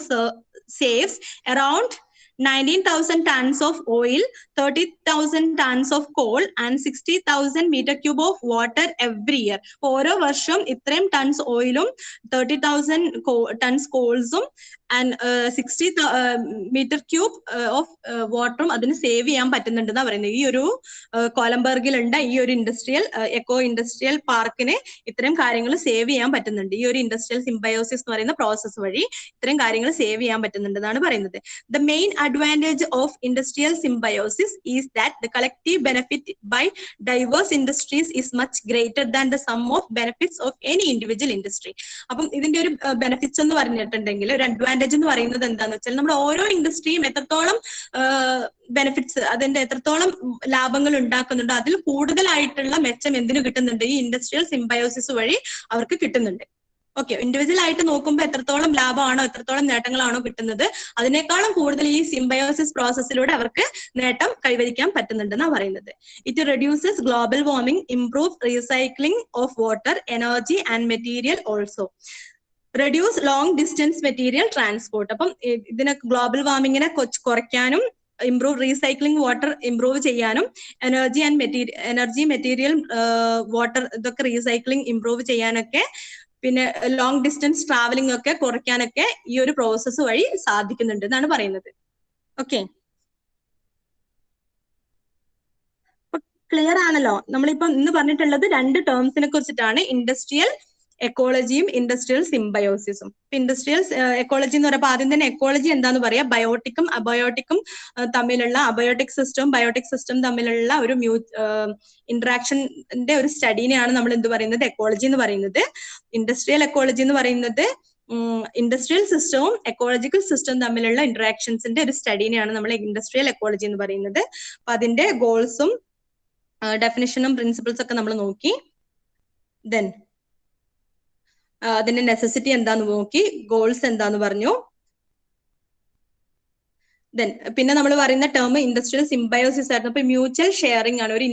saves around 19,000 tons of oil, 30,000 tons of coal and 60,000 meter cube of water every year. ഓരോ വർഷം ഇത്രയും ടൺസ് ഓയിലും 30,000 ടൺസ് കോൾസും ആൻഡ് 60 മീറ്റർ ക്യൂബ് ഓഫ് വാട്ടറും അതിന് save ചെയ്യാൻ പറ്റുന്നുണ്ടെന്നാണ് പറയുന്നത്. ഈ ഒരു കോലംബർഗിലുണ്ട് ഈ ഒരു എക്കോ ഇൻഡസ്ട്രിയൽ പാർക്കിന് ഇത്തരം കാര്യങ്ങൾ സേവ് ചെയ്യാൻ പറ്റുന്നുണ്ട്. ഈ ഒരു ഇൻഡസ്ട്രിയൽ സിംബയോസിസ് എന്ന് പറയുന്ന പ്രോസസ്സ് വഴി ഇത്തരം കാര്യങ്ങൾ സേവ് ചെയ്യാൻ പറ്റുന്നുണ്ടെന്നാണ് പറയുന്നത്. The main advantage of industrial symbiosis is that the collective benefit by diverse industries is much greater than the sum of benefits of any individual industry. അപ്പം ഇതിന്റെ ഒരു ബെനിഫിറ്റ്സ് എന്ന് പറഞ്ഞിട്ടുണ്ടെങ്കിൽ, ഒരു അഡ്വാൻറ്റേജ് എന്ന് പറയുന്നത് എന്താണെന്ന് വെച്ചാൽ നമ്മുടെ ഓരോ ഇൻഡസ്ട്രിയും എത്രത്തോളം ബെനിഫിറ്റ്സ്, അതിന്റെ എത്രത്തോളം ലാഭങ്ങൾ ഉണ്ടാക്കുന്നുണ്ടോ അതിൽ കൂടുതലായിട്ടുള്ള മെച്ചം എന്തിനു കിട്ടുന്നുണ്ട്, ഈ ഇൻഡസ്ട്രിയൽ സിംബയോസിസ് വഴി അവർക്ക് കിട്ടുന്നുണ്ട്. ഓക്കെ. ഇൻഡിവിജ്വൽ ആയിട്ട് നോക്കുമ്പോൾ എത്രത്തോളം ലാഭമാണോ എത്രത്തോളം നേട്ടങ്ങളാണോ കിട്ടുന്നത് അതിനേക്കാളും കൂടുതൽ ഈ സിംബയോസിസ് പ്രോസസ്സിലൂടെ അവർക്ക് നേട്ടം കൈവരിക്കാൻ പറ്റുന്നുണ്ടെന്നാണ് പറയുന്നത്. It reduces global warming, improve recycling of water, energy and material also, reduce long distance material transport. അപ്പം ഇതിനെ ഗ്ലോബൽ വാർമിങ്ങിനെ കുറയ്ക്കാനും, ഇംപ്രൂവ് റീസൈക്ലിംഗ് വാട്ടർ ഇംപ്രൂവ് ചെയ്യാനും, എനർജി മെറ്റീരിയൽ വാട്ടർ ഇതൊക്കെ റീസൈക്ലിംഗ് ഇംപ്രൂവ് ചെയ്യാനൊക്കെ പിന്നെ ലോങ് ഡിസ്റ്റൻസ് ട്രാവലിംഗ് ഒക്കെ കുറയ്ക്കാനൊക്കെ ഈ ഒരു പ്രോസസ്സ് വഴി സാധിക്കുന്നുണ്ട് എന്നാണ് പറയുന്നത്. ഓക്കെ, ക്ലിയർ ആണല്ലോ? നമ്മളിപ്പം ഇന്ന് പറഞ്ഞിട്ടുള്ളത് 2 ടേംസിനെ കുറിച്ചിട്ടാണ്, ഇൻഡസ്ട്രിയൽ എക്കോളജിയും ഇൻഡസ്ട്രിയൽ സിംബയോസിസും. ഇൻഡസ്ട്രിയൽ എക്കോളജി എന്ന് പറയുമ്പോൾ ആദ്യം തന്നെ എക്കോളജി എന്താന്ന് പറയാ, ബയോട്ടിക്കും അബയോട്ടിക്കും തമ്മിലുള്ള, അബയോട്ടിക് സിസ്റ്റം ബയോട്ടിക് സിസ്റ്റം തമ്മിലുള്ള ഒരു ഇന്ററാക്ഷന്റെ ഒരു സ്റ്റഡീനെയാണ് നമ്മൾ എന്ത് പറയുന്നത്, എക്കോളജി എന്ന് പറയുന്നത്. ഇൻഡസ്ട്രിയൽ എക്കോളജി എന്ന് പറയുന്നത് ഇൻഡസ്ട്രിയൽ സിസ്റ്റവും എക്കോളജിക്കൽ സിസ്റ്റവും തമ്മിലുള്ള ഇന്ററാക്ഷൻസിന്റെ ഒരു സ്റ്റഡീനെയാണ് നമ്മൾ ഇൻഡസ്ട്രിയൽ എക്കോളജി എന്ന് പറയുന്നത്. അപ്പൊ അതിന്റെ ഗോൾസും ഡെഫിനിഷനും പ്രിൻസിപ്പിൾസ് ഒക്കെ നമ്മൾ നോക്കി. ദെൻ അതിന്റെ നെസസിറ്റി എന്താന്ന് നോക്കി, ഗോൾസ് എന്താന്ന് പറഞ്ഞു. ദെൻ പിന്നെ നമ്മൾ പറയുന്ന ടേം ഇൻഡസ്ട്രിയൽ സിംബയോസിസ് ആയിരുന്നു. അപ്പൊ മ്യൂച്വൽ ഷെയറിംഗ് ആണ് ഒരു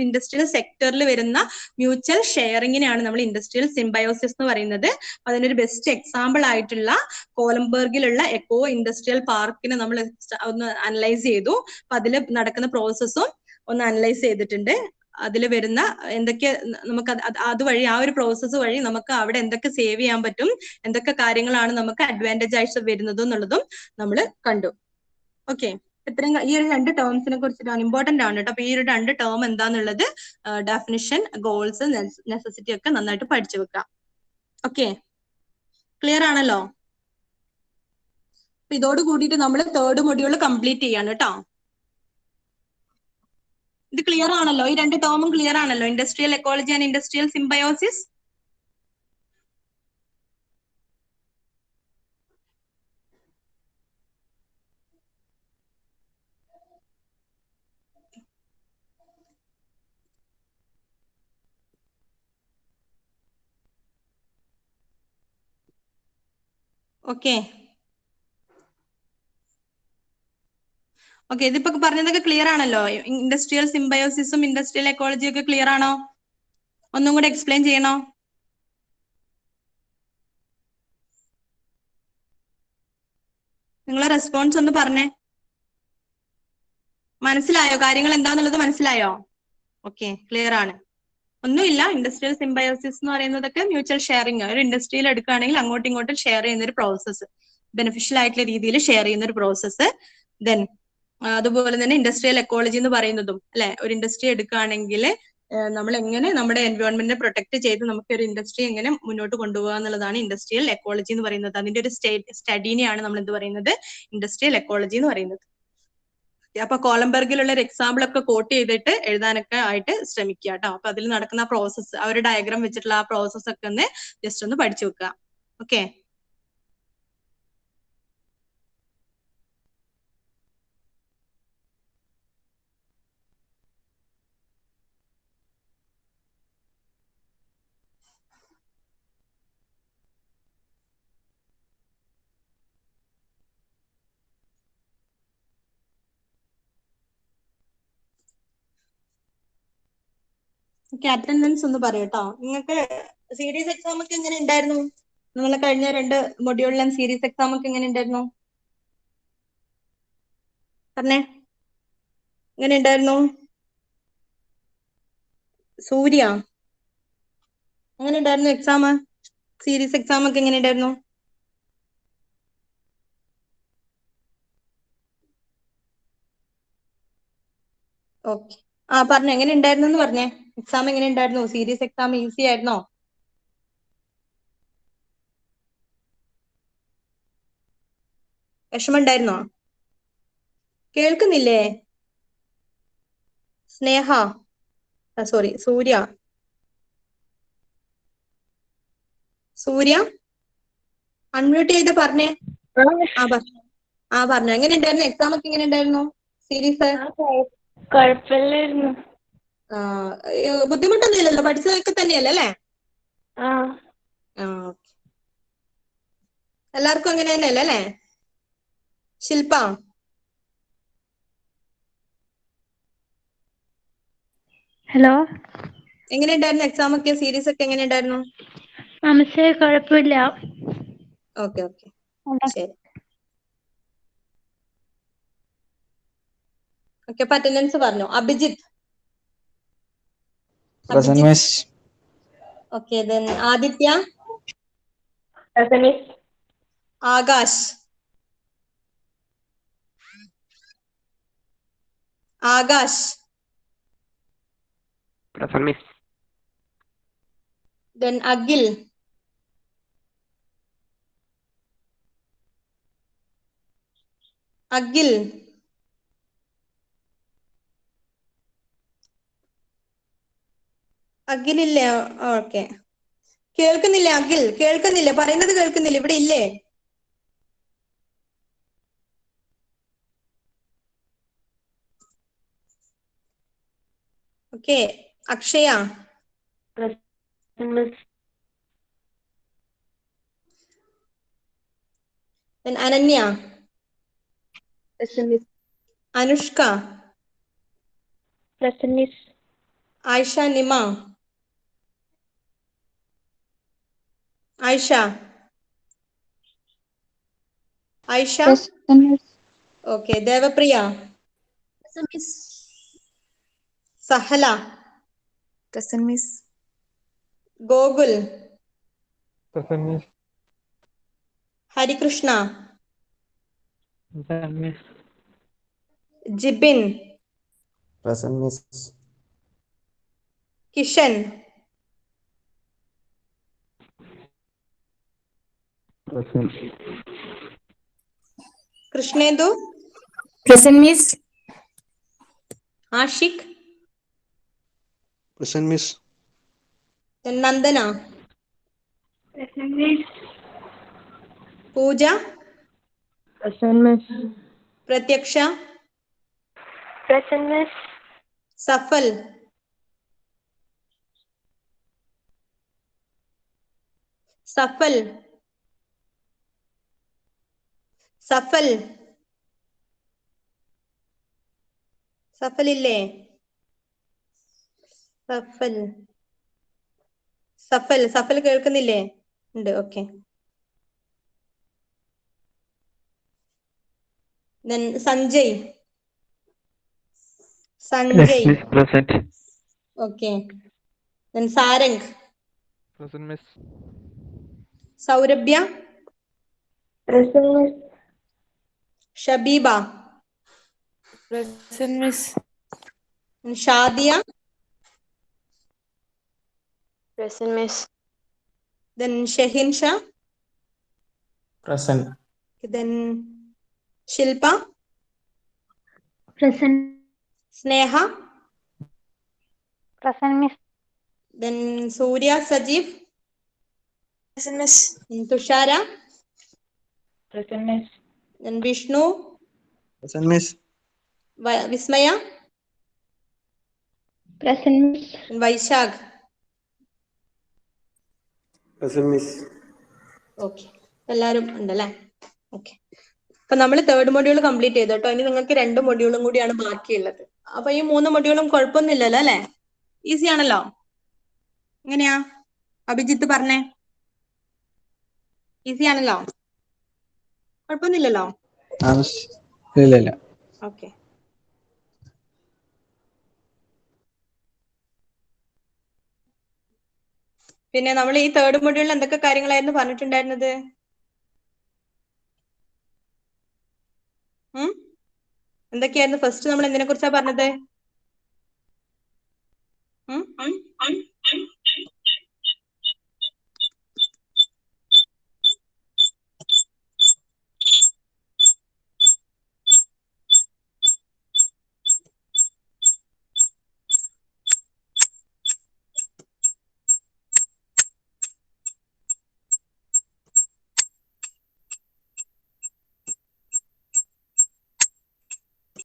ഇൻഡസ്ട്രിയൽ സെക്ടറിൽ വരുന്ന മ്യൂച്വൽ ഷെയറിങ്ങിനെയാണ് നമ്മൾ ഇൻഡസ്ട്രിയൽ സിംബയോസിസ് എന്ന് പറയുന്നത്. അതിനൊരു ബെസ്റ്റ് എക്സാമ്പിൾ ആയിട്ടുള്ള കോലംബർഗിലുള്ള എക്കോ ഇൻഡസ്ട്രിയൽ പാർക്കിനെ നമ്മൾ ഒന്ന് അനലൈസ് ചെയ്തു. അപ്പൊ അതിൽ നടക്കുന്ന പ്രോസസ്സും ഒന്ന് അനലൈസ് ചെയ്തിട്ടുണ്ട്. അതിൽ വരുന്ന എന്തൊക്കെ നമുക്ക് അതുവഴി, ആ ഒരു പ്രോസസ്സ് വഴി നമുക്ക് അവിടെ എന്തൊക്കെ സേവ് ചെയ്യാൻ പറ്റും, എന്തൊക്കെ കാര്യങ്ങളാണ് നമുക്ക് അഡ്വാൻറ്റേജ് ആയിട്ട് വരുന്നത് എന്നുള്ളതും നമ്മൾ കണ്ടു. ഓക്കെ, ഇത്രയും ഈ ഒരു 2 ടേംസിനെ കുറിച്ചിട്ടാണ്, ഇമ്പോർട്ടന്റ് ആണ് കേട്ടോ. അപ്പൊ ഈ ഒരു 2 ടേം എന്താന്നുള്ളത്, ഡെഫിനിഷൻ, ഗോൾസ്, നെസസിറ്റി ഒക്കെ നന്നായിട്ട് പഠിച്ചു വെക്കാം. ഓക്കെ, ക്ലിയർ ആണല്ലോ? അപ്പൊ ഇതോട് കൂടിയിട്ട് നമ്മൾ 3rd മൊഡ്യൂൾ കംപ്ലീറ്റ് ചെയ്യാണ് കേട്ടോ. ഇത് ക്ലിയർ ആണല്ലോ? ഈ 2 ടേമും ക്ലിയർ ആണല്ലോ? Industrial ecology and industrial symbiosis. Okay okay, ഇതിപ്പോ പറഞ്ഞതൊക്കെ ക്ലിയർ ആണല്ലോ? ഇൻഡസ്ട്രിയൽ സിംബയോസിസും ഇൻഡസ്ട്രിയൽ എക്കോളജിയും ഒക്കെ ക്ലിയർ ആണോ? ഒന്നും കൂടെ എക്സ്പ്ലെയിൻ ചെയ്യണോ? നിങ്ങളെ റെസ്പോൺസ് ഒന്ന് പറഞ്ഞേ. മനസ്സിലായോ? കാര്യങ്ങൾ എന്താന്നുള്ളത് മനസ്സിലായോ? ഓക്കെ, ക്ലിയർ ആണ്. ഒന്നുമില്ല, ഇൻഡസ്ട്രിയൽ സിംബയോസിസ് എന്ന് പറയുന്നതൊക്കെ മ്യൂച്വൽ ഷെയറിങ്, ഒരു ഇൻഡസ്ട്രിയിൽ എടുക്കുകയാണെങ്കിൽ അങ്ങോട്ടും ഇങ്ങോട്ടും ഷെയർ ചെയ്യുന്ന ഒരു പ്രോസസ്സ്, ബെനിഫിഷ്യൽ ആയിട്ടുള്ള രീതിയിൽ ഷെയർ ചെയ്യുന്ന ഒരു പ്രോസസ്സ്. ദെൻ അതുപോലെ തന്നെ ഇൻഡസ്ട്രിയൽ എക്കോളജി എന്ന് പറയുന്നതും അല്ലെ, ഒരു ഇൻഡസ്ട്രി എടുക്കുകയാണെങ്കിൽ നമ്മൾ എങ്ങനെ നമ്മുടെ എൻവയോൺമെന്റിനെ പ്രൊട്ടക്ട് ചെയ്ത് നമുക്ക് ഒരു ഇൻഡസ്ട്രി എങ്ങനെ മുന്നോട്ട് കൊണ്ടുപോകുക എന്നുള്ളതാണ് ഇൻഡസ്ട്രിയൽ എക്കോളജി എന്ന് പറയുന്നത്. അതിന്റെ ഒരു സ്റ്റഡീനെയാണ് നമ്മൾ എന്ത് പറയുന്നത്, ഇൻഡസ്ട്രിയൽ എക്കോളജി എന്ന് പറയുന്നത്. അപ്പൊ കോലംബർഗിലുള്ള ഒരു എക്സാമ്പിൾ ഒക്കെ കോട്ട് ചെയ്തിട്ട് എഴുതാനൊക്കെ ആയിട്ട് ശ്രമിക്കുക കേട്ടോ. അപ്പൊ അതിൽ നടക്കുന്ന പ്രോസസ്സ്, ആ ഒരു ഡയഗ്രാം വെച്ചിട്ടുള്ള ആ പ്രോസസ്സ് ഒക്കെ ഒന്ന് ജസ്റ്റ് ഒന്ന് പഠിച്ചു വെക്കുക. ഓക്കെ, അറ്റൻഡൻസ് ഒന്ന് പറയൂട്ടോ. നിങ്ങൾക്ക് സീരീസ് എക്സാം ഒക്കെ എങ്ങനെ ഉണ്ടായിരുന്നു? നിങ്ങൾ കഴിഞ്ഞ 2 മൊഡ്യൂളിലും സീരീസ് എക്സാം ഒക്കെ എങ്ങനെ ഉണ്ടായിരുന്നു? പറഞ്ഞേ, എങ്ങനെ ഉണ്ടായിരുന്നു? സൂര്യ, എങ്ങനെ ഉണ്ടായിരുന്നു എക്സാം? സീരീസ് എക്സാം ഒക്കെ എങ്ങനെ ഉണ്ടായിരുന്നു? ഓക്കെ, പറഞ്ഞു, എങ്ങനെ ഉണ്ടായിരുന്നു എന്ന് പറഞ്ഞേ. എക്സാം എങ്ങനെ ഉണ്ടായിരുന്നു? സീരീസ് എക്സാം ഈസി ആയിരുന്നോ? വിഷമം ഉണ്ടായിരുന്നോ? കേൾക്കുന്നില്ലേ? സ്നേഹ, സോറി, സൂര്യ, അൺമ്യൂട്ട് ചെയ്ത് പറഞ്ഞേ. പറഞ്ഞു, എങ്ങനെ ഉണ്ടായിരുന്നു എക്സാം ഒക്കെ? എങ്ങനെ ഉണ്ടായിരുന്നു സീരീസ്? കുഴപ്പമില്ലായിരുന്നു. ബുദ്ധിമുട്ടൊന്നും ഇല്ലല്ലോ? പഠിച്ചതൊക്കെ തന്നെയല്ലേ അല്ലേ? എല്ലാവർക്കും അങ്ങനെ തന്നെയല്ലേ അല്ലേ? ശില്പ, ഹലോ, എങ്ങനെ ഉണ്ടായിരുന്നു എക്സാം ഒക്കെ? സീരീസ് ഒക്കെ എങ്ങനെ ഉണ്ടായിരുന്നു? കുഴപ്പമില്ല. ഓക്കെ ഓക്കെ, ശരി. ഓക്കെ, അപ്പൊ അറ്റൻഡൻസ് പറഞ്ഞു. Abhijith, okay. Then Aditya, Present, Miss. Akash. Akash. Present, Miss. Then Akhil. Akhil. അഖിലില്ലേ? ഓക്കെ. കേൾക്കുന്നില്ലേ അഖിൽ? കേൾക്കുന്നില്ലേ? പറയുന്നത് കേൾക്കുന്നില്ല? ഇവിടെ ഇല്ലേ? Okay. Akshaya. Present, Miss. Then Ananya. Present, Miss. Anushka. Present, Miss. Ayisha Nima. Ayisha. Ayisha. Present, Miss. Okay. Devapriya. Present, Miss. Sahala. Present, Miss. Gokul. Present, Miss. Harikrishna. Present, Miss. Jibin. Present, Miss. Kishan. Present. Krishnendu. Present, Miss. Ashiq. Present, Miss. Then Nandana. Present, Miss. Pooja. Present, Miss. Prathyaksha. Present, Miss. Safal. Safal. Safal. Safal ഇല്ലേ? സഫൽ. സഫൽ. സഫൽ കേൾക്കുന്നില്ലേ? ഉണ്ട്. Okay. Then Sanjay. Sanjay. Miss. Present. Okay. Then Sarang. Present, Miss. Saurabhya. Present, Miss. Shabeeba. Present, Miss. Shadiya. Present, Miss. Then Shahin Shah. Present. Then Shilpa. Present. Sneha. Present, Miss. Then Surya Sajeev. Present, Miss. Thushara. Present, Miss. Then Vishnu. Present, Miss. Vismaya. Present, Miss. Vaishakh. Present, Miss. Okay. എല്ലാരും ഉണ്ടല്ലേ? Okay. അപ്പൊ നമ്മൾ third module complete ചെയ്തു കേട്ടോ. ഇനി നിങ്ങൾക്ക് 2 മൊഡ്യൂളും കൂടിയാണ് ബാക്കിയുള്ളത്. അപ്പൊ ഈ 3 മൊഡ്യൂളും കുഴപ്പമൊന്നുമില്ലല്ലോ അല്ലെ? ഈസി ആണല്ലോ? എങ്ങനെയാ അഭിജിത്ത് പറഞ്ഞേ? ഈസി ആണല്ലോ? കുഴപ്പമൊന്നുമില്ലല്ലോ? ഇല്ല. ഓക്കെ. പിന്നെ നമ്മൾ ഈ തേർഡ് മൊഡ്യൂളിൽ എന്തൊക്കെ കാര്യങ്ങളായിരുന്നു പറഞ്ഞിട്ടുണ്ടായിരുന്നത്? എന്തൊക്കെയായിരുന്നു? ഫസ്റ്റ് നമ്മൾ എന്തിനെ കുറിച്ചാ പറഞ്ഞത്?